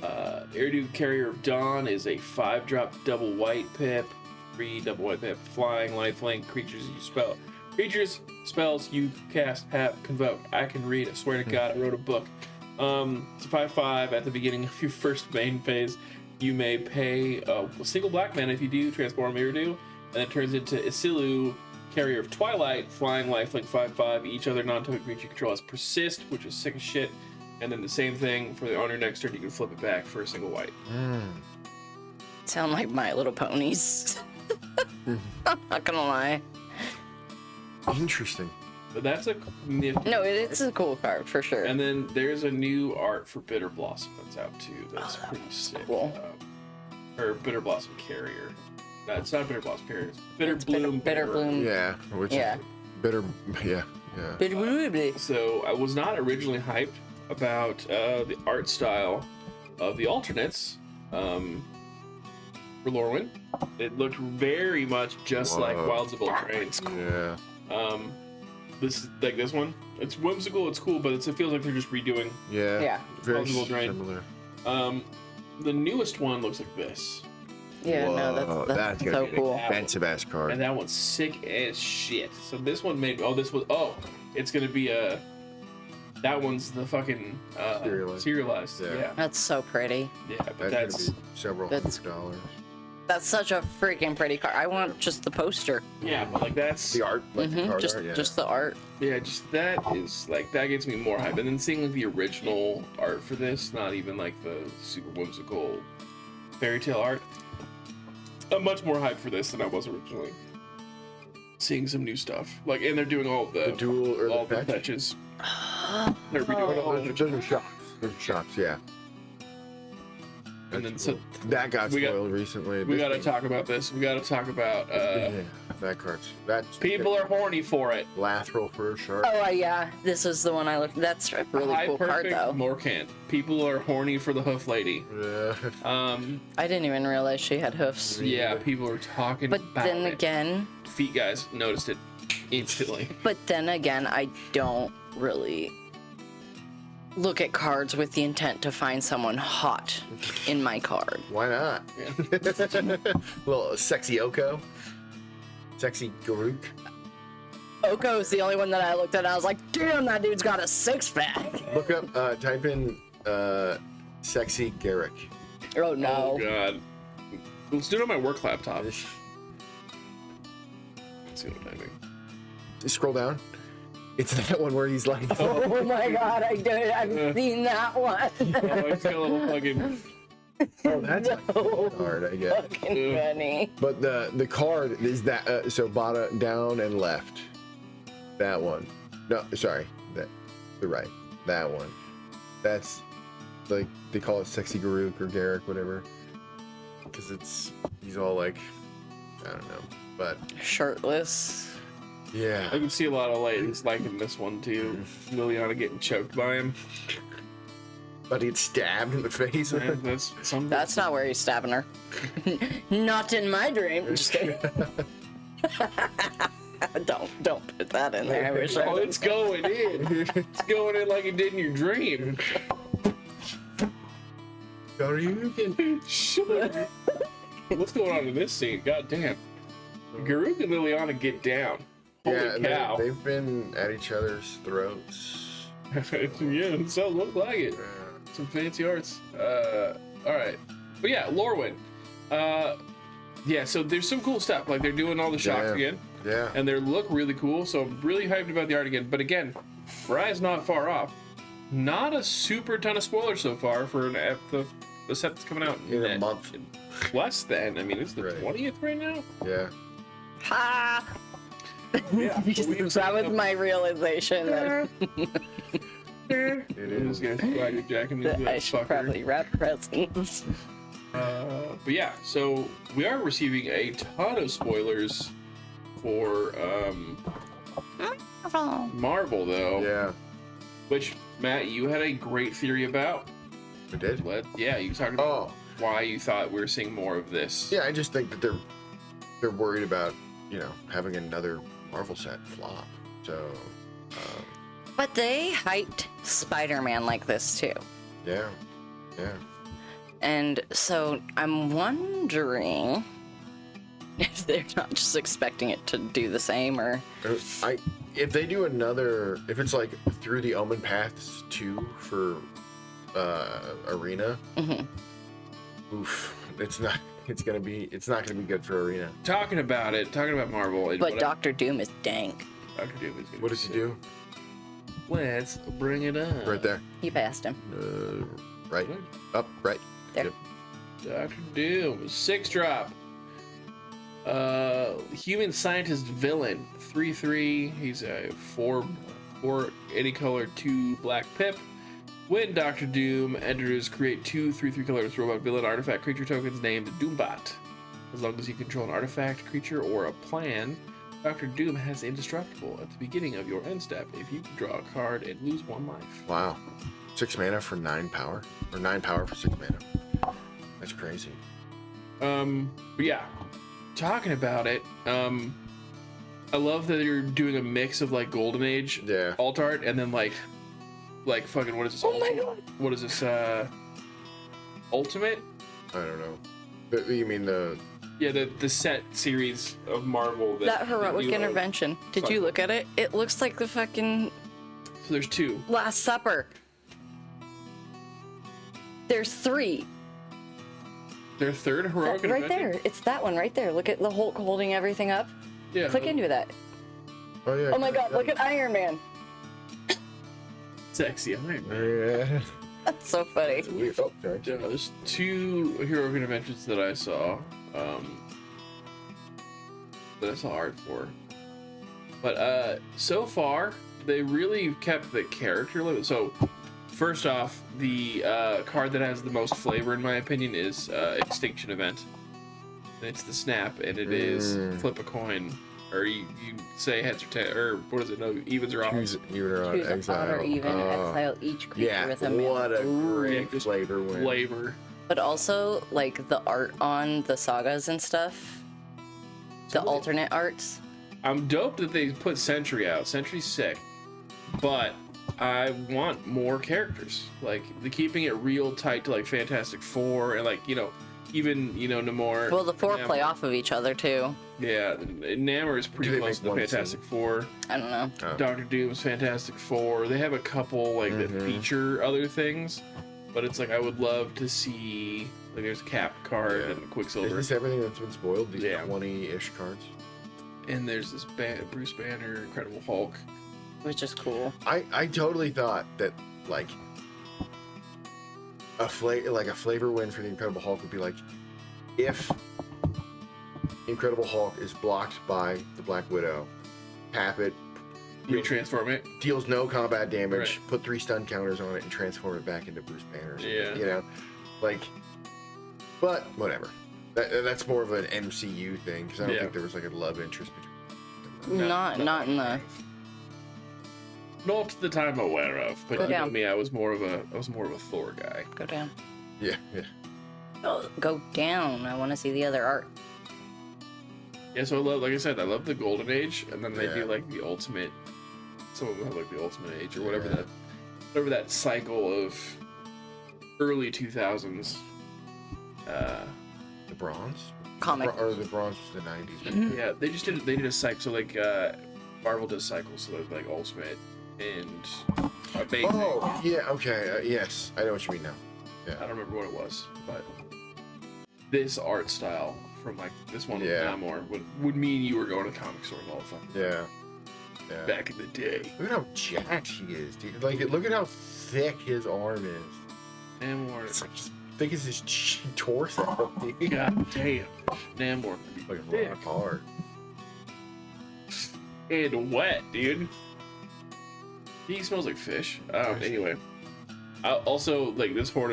Iridu Carrier of Dawn is a 5-drop double white pip, 3 double white pip, flying, lifelink, creatures you spell. Creatures, spells you cast, have, convoke. I can read, I swear to God, I wrote a book. It's a 5/5 at the beginning of your first main phase. You may pay a single black mana if you do, transform Iridu, and it turns into Isilu, Carrier of Twilight, flying, lifelink, 5/5. Each other non-token creature you control has persist, which is sick as shit. And then the same thing for on your next turn, you can flip it back for a single white. Sound like My Little Ponies. I'm not gonna lie. Interesting. But that's a nifty. No, it's a cool card for sure. And then there's a new art for Bitter Blossom that's out too. That's pretty sick. cool. Or Bitter Blossom Carrier. No, it's not Bitter Blossom Carrier. It's Bitter It's Bloom. Bitter Bloom. Yeah. Which Yeah. is bitter. Yeah. Yeah. So I was not originally hyped about the art style of the alternates for Lorwyn. It looked very much just like Wilds of Eldraine. Yeah. This is like this one. It's whimsical, it's cool, but it feels like they're just redoing. Yeah. Very Wilds of Eldraine. similar. The newest one looks like this, Yeah, Whoa, no, that's gonna so be cool. an expensive ass card. and that one's sick as shit. So this one made. It's gonna be a. That one's the fucking serialized. Yeah. That's so pretty. Yeah, but That's that's gonna be several $100. That's such a freaking pretty card. I want just the poster. yeah, but like that's The art, like the card Just, art, yeah. just the art. yeah, just that is like that gets me more hype. And then seeing like the original art for this, not even like the super whimsical fairy tale art. I'm much more hyped for this than I was originally. Seeing some new stuff, like, and they're doing all the dual or all the the patch. patches. They're redoing all. Those are shops. Those are shops, yeah. And then That's so cool. That got we got- spoiled recently. we This got to thing- talk about this. We got to talk about that card's that's people are horny for it. lateral for sharp. Oh, yeah. This is the one I looked. That's a really High cool card, perfect though. Morcant. People are horny for the hoof lady. Yeah. I didn't even realize she had hoofs. Yeah, people are talking But about then it. again, Feet guys noticed it instantly. I don't really look at cards with the intent to find someone hot in my card. Why not? Yeah. Little sexy Oko. Sexy Garuk. Oko is the only one that I looked at. And I was like, damn, that dude's got a six-pack. Look up, type in sexy Garrick. Oh, no. Oh god. Let's do it on my work laptop. Let's see what I'm typing. Scroll down. It's that one where he's like, Oh, my God. I've seen that one. Oh, it's got a little fucking. oh, that's No. hard, I guess. Fucking funny. But the card is that, so bottom, down, and left. That one. No, sorry. The right. That one. That's, like, they call it sexy Garuk or Garrick, whatever. Because he's all like, I don't know. But, Shirtless. yeah. I can see a lot of ladies liking this one too. Liliana getting choked by him. But he'd stabbed in the face. Man, that's something. That's not where he's stabbing her. Not in my dream. Just kidding. Don't put that in there. I wish I Oh, would. it's going in. It's going in like it did in your dream. Shit. What's going on in this scene? God damn. Garuk and Liliana get down. Holy Yeah, cow. they've been at each other's throats. Yeah, so look like it. Some fancy arts. All right. But yeah, Lorwyn. Yeah, so there's some cool stuff. Like they're doing all the shocks Yeah. again. Yeah. And they look really cool. So I'm really hyped about the art again. But again, Mariah's not far off. Not a super ton of spoilers so far for the set that's coming out In a month. Less than. I mean, it's the Right. 20th right now. Yeah. Ha! Yeah. That was my realization. That It This is. guy's swagger jacking me. I should probably wrap presents. But yeah, so we are receiving a ton of spoilers for Marvel, though. Yeah. Which Matt, you had a great theory about. We did. Yeah, you talked about Oh. why you thought we were seeing more of this. Yeah, I just think that they're worried about, having another Marvel set flop. So, But they hyped Spider-Man like this too. yeah. Yeah. And so I'm wondering if they're not just expecting it to do the same or If they do another, if it's like Through the Omen Paths 2 for Arena, oof, it's not gonna be good for Arena. Talking about Marvel. And but what Doctor Doom is dank. Dr. Doom is gonna What does he do? Let's bring it up. Right there. You passed him. Right. Up. Right. There. Yep. Dr. Doom, 6-drop. Human scientist villain, 3/3. He's a 4 any color 2 black pip. When Dr. Doom enters, create 2 3/3 colors robot villain artifact creature tokens named Doombot. As long as you control an artifact, creature, or a plan, Dr. Doom has Indestructible at the beginning of your end step if you draw a card and lose 1 life. Wow. 6 mana for 9 power? Or 9 power for 6 mana. That's crazy. But yeah, talking about it, I love that you're doing a mix of like Golden Age alt art and then like fucking what is this? Oh my god! What is this? Ultimate? I don't know. You mean the... Yeah, the set series of Marvel. That heroic you intervention. Did you look at it? It looks like the fucking So there's 2. Last Supper. There's 3. Their third heroic Right intervention? there. It's that one right there. Look at the Hulk holding everything up. Yeah. Click into that. Oh, yeah. Oh my god, look at Iron Man. Sexy Iron Man. Yeah. That's so funny. Oh, sorry. Yeah, there's 2 heroic interventions that I saw. That I saw art for. But so far, they really kept the character limit. So, first off, the card that has the most flavor, in my opinion, is Extinction Event. And it's the snap, and it is flip a coin, or you say heads or tails, or what is it? No, evens or odds. Even or odd Choose an exile. odd or even and exile each creature Yeah, with a mana. what a great just flavor win. Flavor. But also, like, the art on the sagas and stuff. The alternate arts. I'm dope that they put Sentry out. Sentry's sick. But I want more characters. Like, the keeping it real tight to, like, Fantastic Four and, like, even, Namor. Well, the 4 Namor. play off of each other, too. Yeah, Namor is pretty Do they close to make the one Fantastic scene? Four. I don't know. Oh. Doctor Doom's Fantastic Four. They have a couple, like, that feature other things. But it's like, I would love to see, like, there's a Cap card and Is Quicksilver. this everything that's been spoiled? These Yeah. 20-ish cards? And there's this Bruce Banner, Incredible Hulk. Which is cool. I totally thought that, like, a flavor win for the Incredible Hulk would be like, if Incredible Hulk is blocked by the Black Widow, tap it, Retransform it. deals no combat damage, Right. put 3 stun counters on it, and transform it back into Bruce Banner. Or something, Yeah. Like, but whatever. That's more of an MCU thing, because I don't think there was, like, a love interest between them. Not in the... Not that I'm aware of, but Go you know down. me, I was more of a Thor guy. Go down. Yeah. Go down. I want to see the other art. Yeah, so like I said, I love the Golden Age, and then they Yeah. do like the Ultimate. Some of them have like the Ultimate Age or whatever Yeah. that cycle of early 2000s. The bronze? Comic. Or the bronze was the 90s. Yeah, they did a cycle. So like Marvel does cycles, so like Ultimate and Amazing. Oh, yeah, okay. Yes, I know what you mean now. I don't remember what it was, but this art style from like this one with Yeah. Namor would mean you were going to comic stores all the fucking Yeah. Yeah. back in the day. Look at how jacked he is, dude. Like, look at how thick his arm is. Namor. It's like just thick as his torso, dude. God damn. Namor would be Like thick rock hard. and wet, dude. He smells like fish. Anyway. Also, like this horn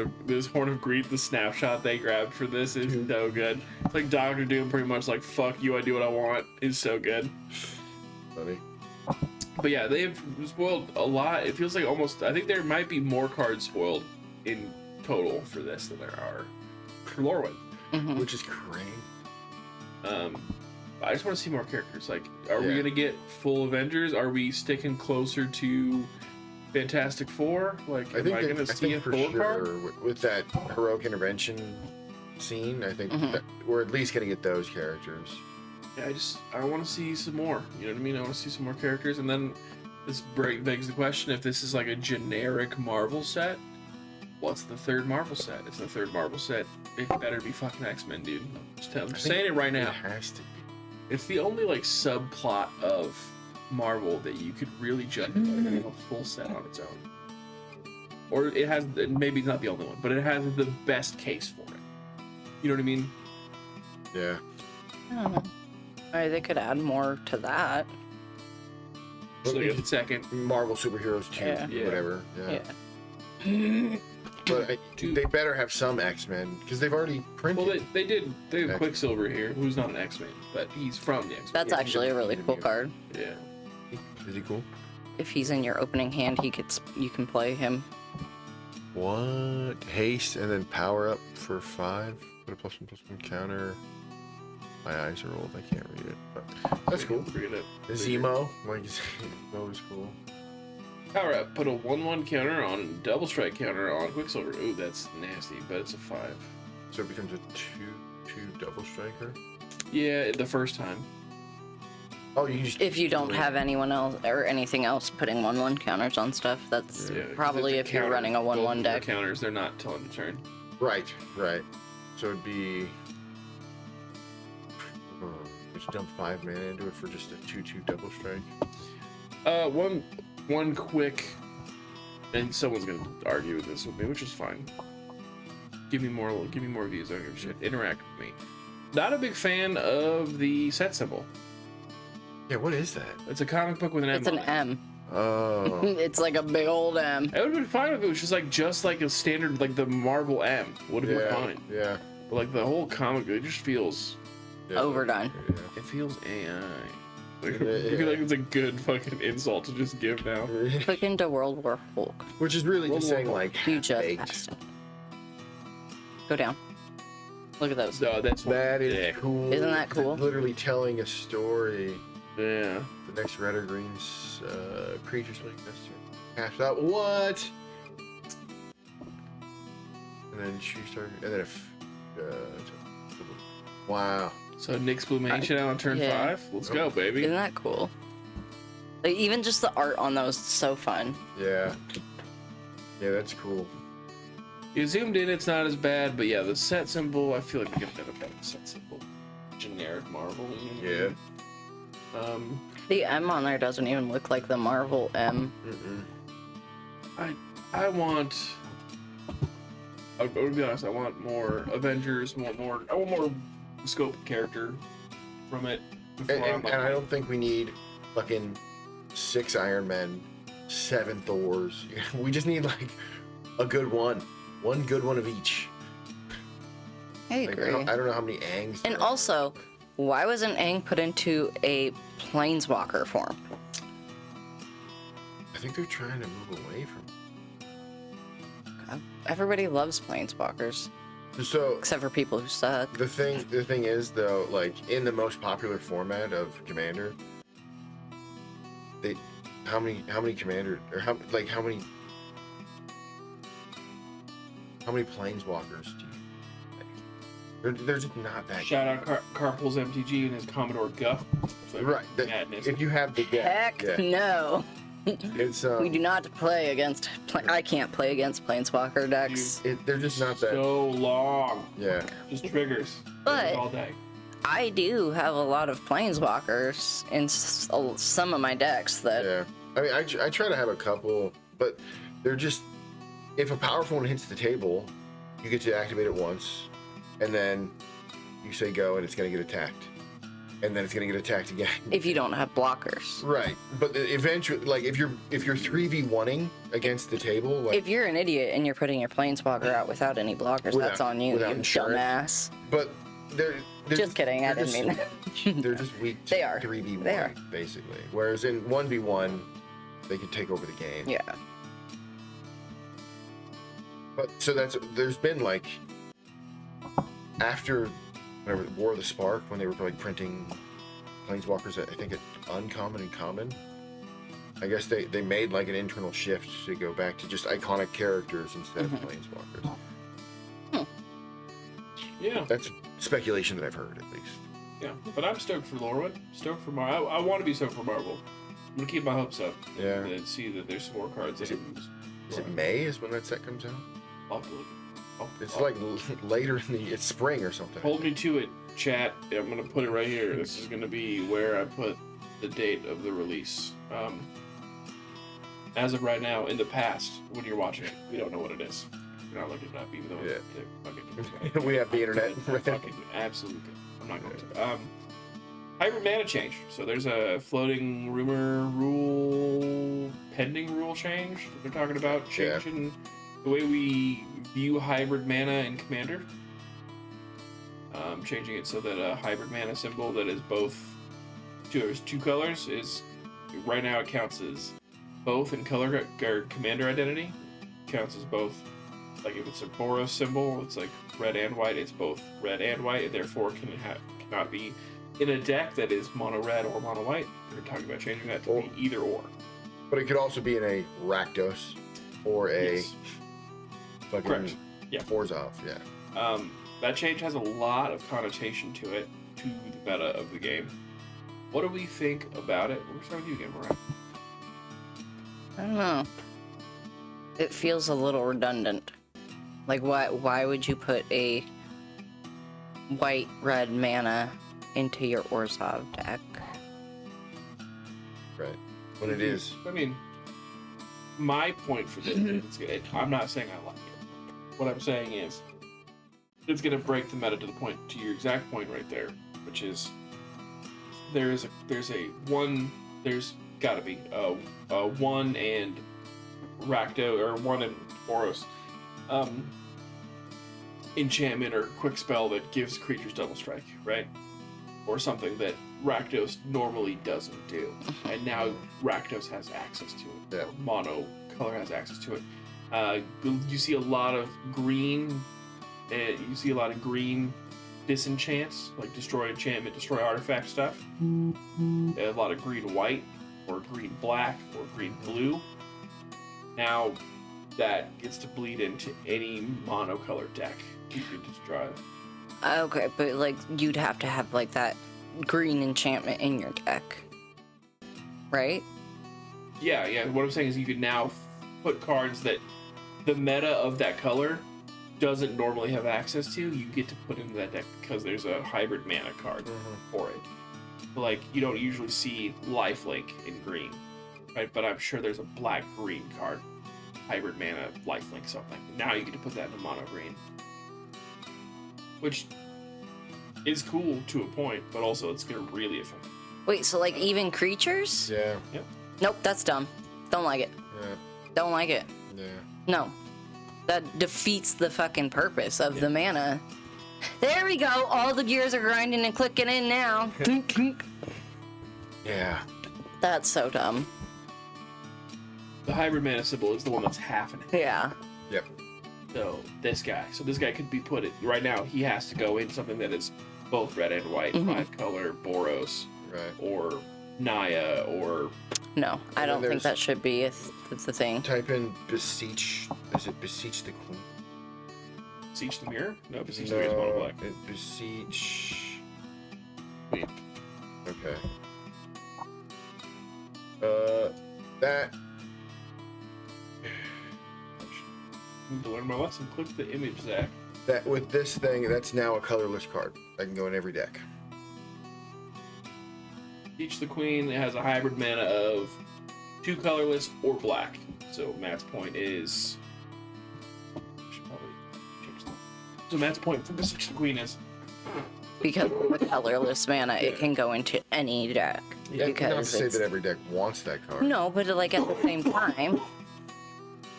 of greed, the snapshot they grabbed for this is so good. It's like Doctor Doom pretty much like, fuck you, I do what I want. Is so good. Funny. But yeah, they've spoiled a lot. It feels like almost, I think there might be more cards spoiled in total for this than there are for Lorwyn. Which is great. I just want to see more characters. Like, are we Yeah. gonna get full Avengers? Are we sticking closer to Fantastic Four? Like, I am I think gonna see a for Thor card? sure with that heroic intervention scene, I think that we're at least gonna get those characters. Yeah, I want to see some more. You know what I mean? I want to see some more characters, and then this begs the question: if this is like a generic Marvel set, what's the third Marvel set? It's the third Marvel set. It better be fucking X-Men, dude. I'm just saying it right now. It has to be. It's the only like subplot of Marvel that you could really justify a full set on its own. Or it has, maybe not the only one, but it has the best case for it. You know what I mean? Yeah. I don't know. They could add more to that. So they get the second. Marvel superheroes 2, Yeah. Yeah. whatever. Yeah. Yeah. But they better have some X-Men because they've already printed. Well, they did. They have Quicksilver here, who's not an X-Men, but he's from the X-Men. That's actually a really cool card. Yeah. Is he cool? If he's in your opening hand, you can play him. What? Haste and then power up for 5. Put a +1/+1 counter. My eyes are old. I can't read it. But that's cool. Read it. Zemo. Like Zemo is cool. Power up. Put a 1/1 counter on, double strike counter on Quicksilver. Ooh, that's nasty, but it's a 5. So it becomes a 2/2 double striker. Yeah, the first time. Oh, you just If you don't have anyone else or anything else putting 1/1 counters on stuff, that's Yeah, 'cause probably it's a if you're counter. running a 1/1 Both deck. the counters, they're not till end of turn. right. So it'd be. Just dump 5 mana into it for just a 2/2 double strike. One quick, and someone's gonna argue with this with me, which is fine. Give me more views. I don't give a shit. Interact with me. Not a big fan of the set symbol. Yeah, what is that? It's a comic book with an M. It's an on it. M. Oh. It's like a big old M. It would have been fine if it was just like a standard, like the Marvel M. Would have been fine. Yeah. But like the whole comic, it just feels. Yeah. Overdone. Yeah. It feels AI. Like, Yeah. I feel like it's a good fucking insult to just give now. Click into World War Hulk. Which is really just saying like You just baked. passed it. Go down. Look at those. No, that's That is dick. cool. Isn't that cool? It's literally telling a story. Yeah. The next red or green creatures like this cast out. What? And then choose target. And then if. Wow. So Nick's Blumation out on turn Yeah. 5. Let's go, baby. Isn't that cool? Like, even just the art on those is so fun. Yeah. Yeah, that's cool. You zoomed in, it's not as bad, but yeah, the set symbol, I feel like we could have done a better set symbol. Generic Marvel. You know what I mean? The M on there doesn't even look like the Marvel M. I want. I'm gonna be honest. I want more Avengers. I want more scope character from it. And I don't think we need fucking 6 Iron Men, 7 Thors. We just need like a good one. One good one of each. I Like, agree. I don't know how many Angs. And there are. also, why wasn't Aang put into a planeswalker form? I think they're trying to move away from. Everybody loves planeswalkers, So except for people who suck. the thing is though, like in the most popular format of Commander, how many Commander or how many Planeswalkers do you? There's just not that. Shout out Carpool's MTG and his Commodore Guff. Right. Madness. If you have the deck, Heck yeah, no. it's We do not play against. I can't play against planeswalker decks. they're just not that. So long. Yeah. Just triggers. But- Triggers all day. I do have a lot of planeswalkers in some of my decks that. Yeah. I mean, I try to have a couple, but they're just. If a powerful one hits the table, you get to activate it once, and then you say go, and it's gonna get attacked, and then it's gonna get attacked again. If you don't have blockers. Right, but eventually, like if you're 3v1ing against the table, like, If you're an idiot and you're putting your planeswalker out without any blockers, Without- that's on you, without you insurance. dumbass. but they're Just kidding, I they're didn't mean that. They're just weak to They are. 3v1, They are. basically. Whereas in 1v1, they could take over the game. Yeah. But so there's been like after whatever War of the Spark when they were like printing planeswalkers, I think at uncommon and common. I guess they made like an internal shift to go back to just iconic characters instead of planeswalkers. Yeah. That's speculation that I've heard at least. Yeah. But I'm stoked for Lorwyn. Stoked for Marvel. I want to be stoked for Marvel. I'm gonna keep my hopes up. Yeah. And see that there's some more cards. Is it May is when that set comes out? I'll have to look. It's like later in it's spring or something. Hold me to it, chat. I'm gonna put it right here. This is gonna be where I put the date of the release. As of right now, in the past, when you're watching it, we don't know what it is. You're not looking it up, even though it's fucking. We have the internet. Fucking absolutely. I'm not going to. Hybrid mana change. So there's a floating rumor rule, pending rule change that they're talking about changing the way we view hybrid mana in Commander. Changing it so that a hybrid mana symbol that is both two colors is right now it counts as both in color or Commander identity. Counts as both. Like if it's a Boros symbol, it's like red and white. It's both red and white, and therefore cannot be in a deck that is mono red or mono white. We're talking about changing that to be either or. But it could also be in a Rakdos or a Yes. fucking Correct. Yeah. Orzhov. Yeah. That change has a lot of connotation to it, to the meta of the game. What do we think about it? We're starting with you again, Mariah. I don't know. It feels a little redundant. Like, why would you put a white-red mana into your Orzhov deck? Right. When it is. I mean, my point for this is, I'm not saying I like it. What I'm saying is, it's going to break the meta to the point, to your exact point right there, which is, there's gotta be a 1 and Rakdos, or 1 and Boros enchantment or quick spell that gives creatures double strike, right? Or something that Rakdos normally doesn't do. And now Rakdos has access to it. Yeah. Mono color has access to it. You see a lot of green, disenchants, like destroy enchantment, destroy artifact stuff. A lot of green white, or green black, or green blue. Now that gets to bleed into any monocolor deck you could just draw. Okay, but like you'd have to have like that green enchantment in your deck, right? Yeah. What I'm saying is you could now put cards that the meta of that color doesn't normally have access to. You get to put into that deck because there's a hybrid mana card for it. Like you don't usually see lifelink in green, right? But I'm sure there's a black-green card, hybrid mana lifelink something. Now you get to put that in mono green, which is cool to a point, but also it's gonna really affect. Wait, so like even creatures? Yeah. Yep. Nope, that's dumb. Don't like it. Yeah. Don't like it. Yeah. No. That defeats the fucking purpose of the mana. There we go. All the gears are grinding and clicking in now. Yeah. That's so dumb. The hybrid mana symbol is the one that's half and half. Yeah. Yep. So this guy could be put in right now. He has to go in something that is both red and white, 5-color Boros, Right. or Naya, or No, I And don't then think that should be the thing. Type in beseech. Is it beseech the queen? Beseech the Mirror? No, Beseech the Mirror is mono black. It beseech. Queen. Okay. That. Need to learn my lesson. Click the image, Zach. That with this thing, that's now a colorless card. That can go in every deck. Beseech the Queen has a hybrid mana of 2 colorless or black. So Matt's point is. Should probably change that. So Matt's point for Beseech the Queen is. Because with colorless mana, it can go into any deck. Yeah, not to Because say it's... that every deck wants that card. No, but like at the same time,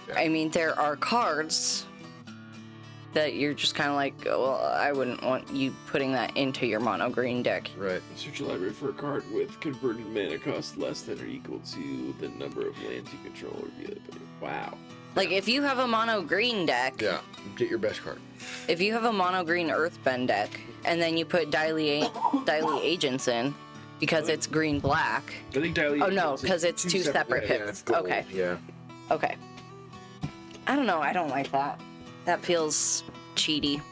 Yeah. I mean, there are cards that you're just kind of like, well, I wouldn't want you putting that into your mono green deck. Right. Search your library for a card with converted mana cost less than or equal to the number of lands you control or the other. Wow. Like if you have a mono green deck, Yeah. Get your best card. if you have a mono green earthbend deck, and then you put Daily Agents in because it's green black. I think Daily. Oh no, because it's two separate Yeah, hits. it's gold. Okay. Yeah. Okay. I don't know. I don't like that. That feels cheaty.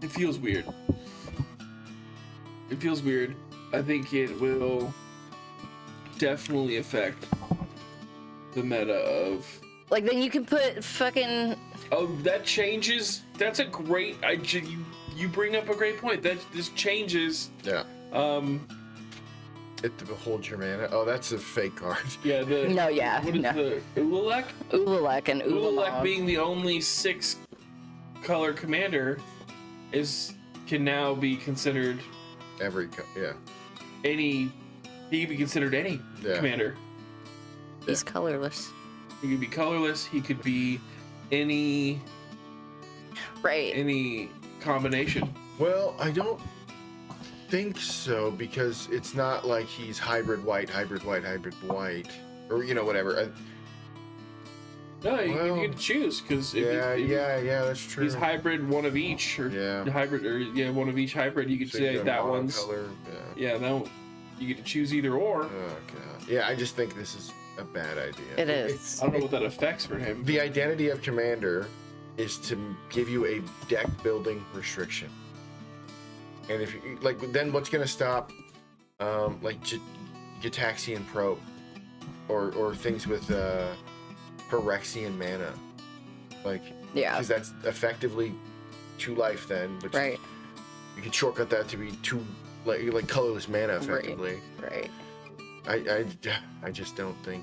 It feels weird. It feels weird. I think it will definitely affect the meta of. Like then you can put fucking. Oh, that changes. That's a great. You bring up a great point. That this changes. Yeah. It beholds your mana. Oh, that's a fake card. Yeah. The No, yeah, What is no. the Ulalek? Ulalek and Ulalek Ulalog. being the only 6-color commander can now be considered Yeah. any. He can be considered any Yeah. commander. He's colorless. He could be colorless. He could be any Right. any combination. Well, I don't think so, because it's not like he's hybrid white, hybrid white, hybrid white, or whatever. No, you Well, get to choose because Yeah, that's true. he's hybrid one of each, or hybrid, or one of each hybrid. You could So say got that one's monocolor, you get to choose either or. Oh god. Yeah, I just think this is a bad idea. It is. I don't know what that affects for him. The identity of Commander is to give you a deck building restriction. And if you then what's gonna stop Gitaxian Probe or things with Phyrexian mana, because that's effectively 2 life then, but Right. you can shortcut that to be 2 colorless mana effectively. Right. I just don't think.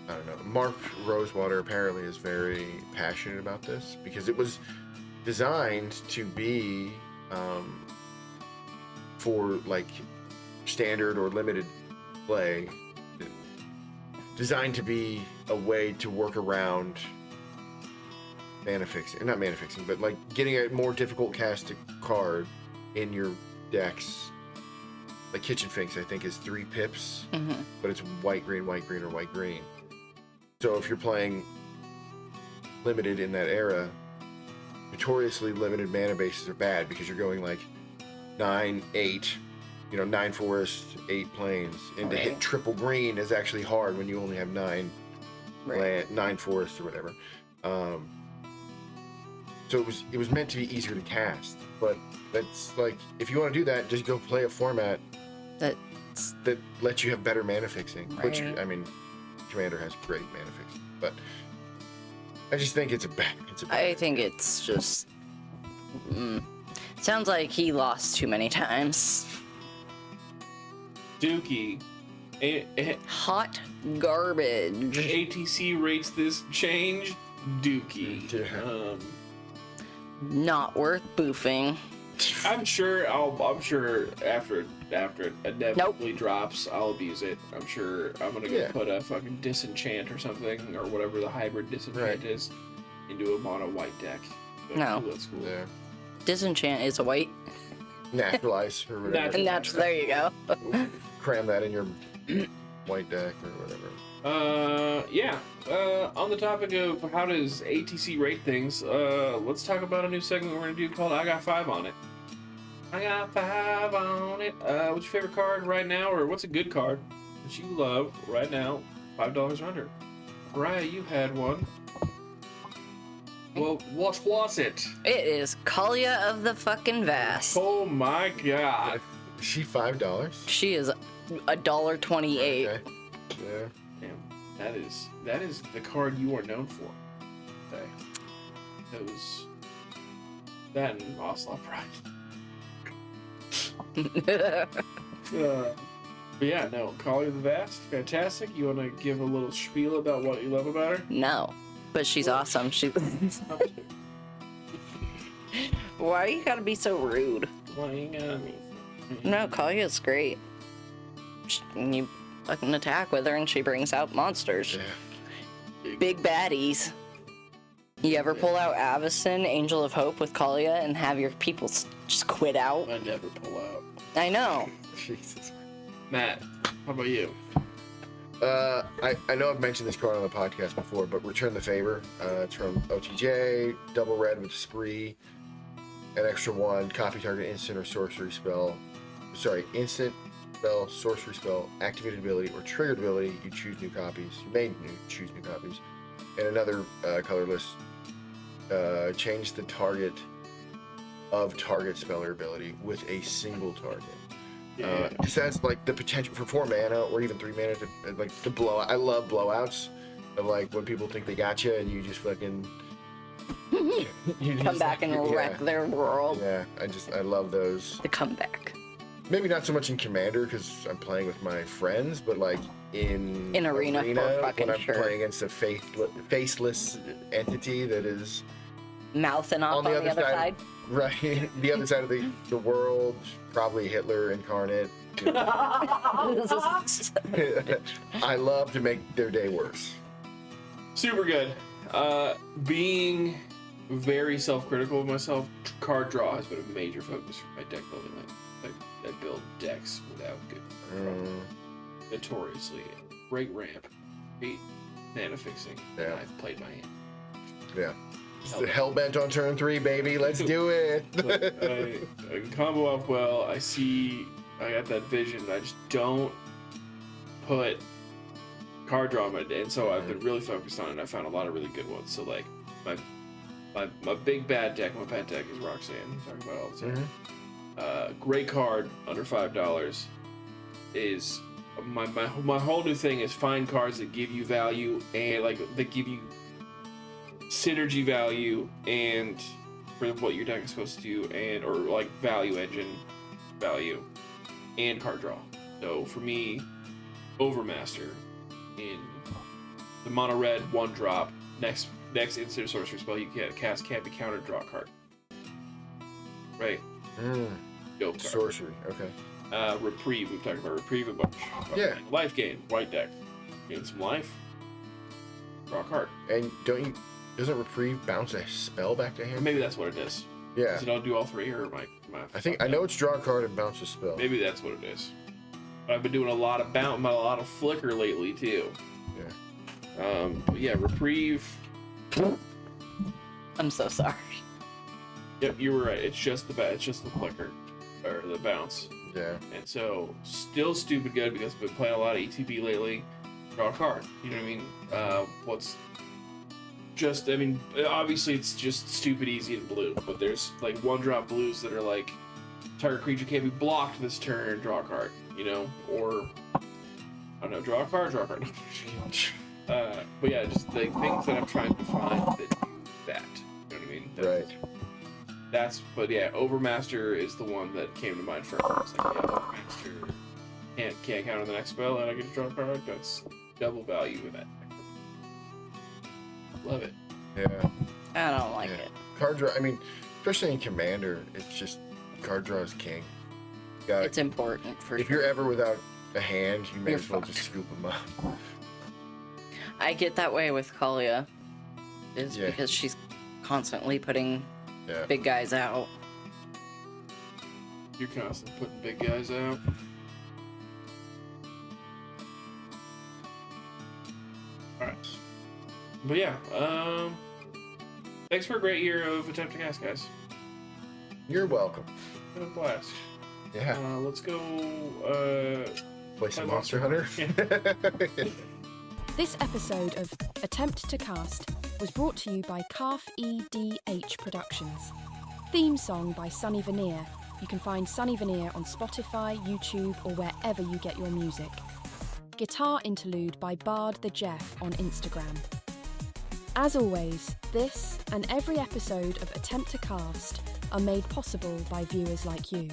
I don't know. Mark Rosewater apparently is very passionate about this because it was designed to be for standard or limited play. Designed to be a way to work around not mana fixing, but getting a more difficult cast card in your decks. Like Kitchen Finks, I think, is 3 pips, but it's white, green, or white, green. So if you're playing limited in that era, notoriously limited mana bases are bad because you're going 9, 8, 9 forests, 8 plains, and to hit triple green is actually hard when you only have 9 9 forests or whatever. So it was meant to be easier to cast, but that's if you want to do that, just go play a format that lets you have better mana fixing. Right. Which Commander has great mana fixing, but I just think it's a bad. I think it's just sounds like he lost too many times. Dookie. Hot garbage. ATC rates this change Dookie. Yeah. Not worth boofing. I'm sure after it inevitably drops, I'll abuse it. I'm sure I'm gonna go put a fucking disenchant or something, or whatever the hybrid disenchant is, into a mono white deck. But No. That's cool. Yeah. Disenchant is a white. Naturalize or whatever. And that's there you go. Cram that in your white deck or whatever. On the topic of how does ATC rate things, let's talk about a new segment we're gonna do called I Got 5 on It. I got 5 on it. What's your favorite card right now, or what's a good card that you love right now? $5 or under. Mariah, you had one. Well, what was it? It is Kalia of the fucking Vast. Oh my god. Is she $5? She is $1.28. Okay. Yeah. Damn, that is the card you are known for. Okay. That and Ocelot Pride. But yeah, no, Collie the Vast, fantastic. You want to give a little spiel about what you love about her? No, but she's awesome. She. Why you gotta be so rude? Why you got me? No, Kalia's great. You fucking attack with her and she brings out monsters. Yeah. Big baddies. You ever pull out Avacyn, Angel of Hope with Kalia and have your people just quit out? I never pull out. I know. Jesus. Matt, how about you? I know I've mentioned this card on the podcast before, but Return the Favor. It's from OTJ, double red with Spree, an extra 1, copy target instant or sorcery spell. Sorry, instant spell, sorcery spell, activated ability, or triggered ability. You choose new copies. You may choose new copies. And another colorless. Change the target of target spell or ability with a single target. Just has like the potential for 4 mana or even 3 mana to blow out. I love blowouts of when people think they got you and you just fucking Come back and wreck their world. Yeah, I love those. The comeback. Maybe not so much in Commander because I'm playing with my friends, but in Arena for fucking when I'm sure. playing against a faceless entity that is Mouthing off on the other side. Right, the other side of the world, probably Hitler incarnate. Oh, I love to make their day worse. Super good. Being very self-critical of myself, card draw has been a major focus for my deck building. I build decks without good notoriously. Great ramp, great mana fixing. Yeah. I've played my hand. Yeah. Hellbent on turn 3, baby. Let's do it. I can combo off well. I got that vision. I just don't put card draw in my day, and so I've been really focused on it. And I found a lot of really good ones. So like my big bad deck, my pet deck is Roxanne. We talk about it all the time. Great card under $5 is my whole new thing is find cards that give you value and like that give you synergy value and for what your deck is supposed to do and or like value engine value and card draw. So for me, Overmaster in the mono red 1-drop next instant sorcery spell you can cast can't be countered, draw a card. Right. Dope card. Sorcery. Okay. Reprieve. We've talked about Reprieve a bunch. Yeah. Life gain. White deck. Gain some life. Draw a card. And doesn't Reprieve bounce a spell back to hand? Maybe that's what it is. Yeah. Is it I'll do all three or am I know it's draw a card and bounce a spell. Maybe that's what it is. But I've been doing a lot of flicker lately too. Yeah. But yeah, Reprieve. I'm so sorry. Yep, you were right. It's just the flicker or the bounce. Yeah. And so still stupid good because I've been playing a lot of ETB lately. Draw a card. You know what I mean? Obviously it's just stupid easy in blue, but there's like 1-drop blues that are like target creature can't be blocked this turn, draw a card, or I don't know, draw a card. But yeah, just the things that I'm trying to find that do that. You know what I mean? Right. But yeah, Overmaster is the one that came to mind first. It's like, yeah, Overmaster can't counter the next spell and I get to draw a card. That's double value in that. Love it. Yeah. I don't like it. Card draw, I mean, especially in Commander, it's just card draw is king. It's important if you're ever without a hand, you may as well just scoop them up. I get that way with Kalia, because she's constantly putting big guys out. You're constantly putting big guys out. Alright. But yeah, thanks for a great year of Attempt to Cast, guys. You're welcome. It's been a blast. Yeah. Let's go play some Monster Hunter. This episode of Attempt to Cast was brought to you by Calf EDH Productions. Theme song by Sunny Veneer. You can find Sunny Veneer on Spotify, YouTube, or wherever you get your music. Guitar interlude by Bard the Jeff on Instagram. As always, this and every episode of Attempt to Cast are made possible by viewers like you.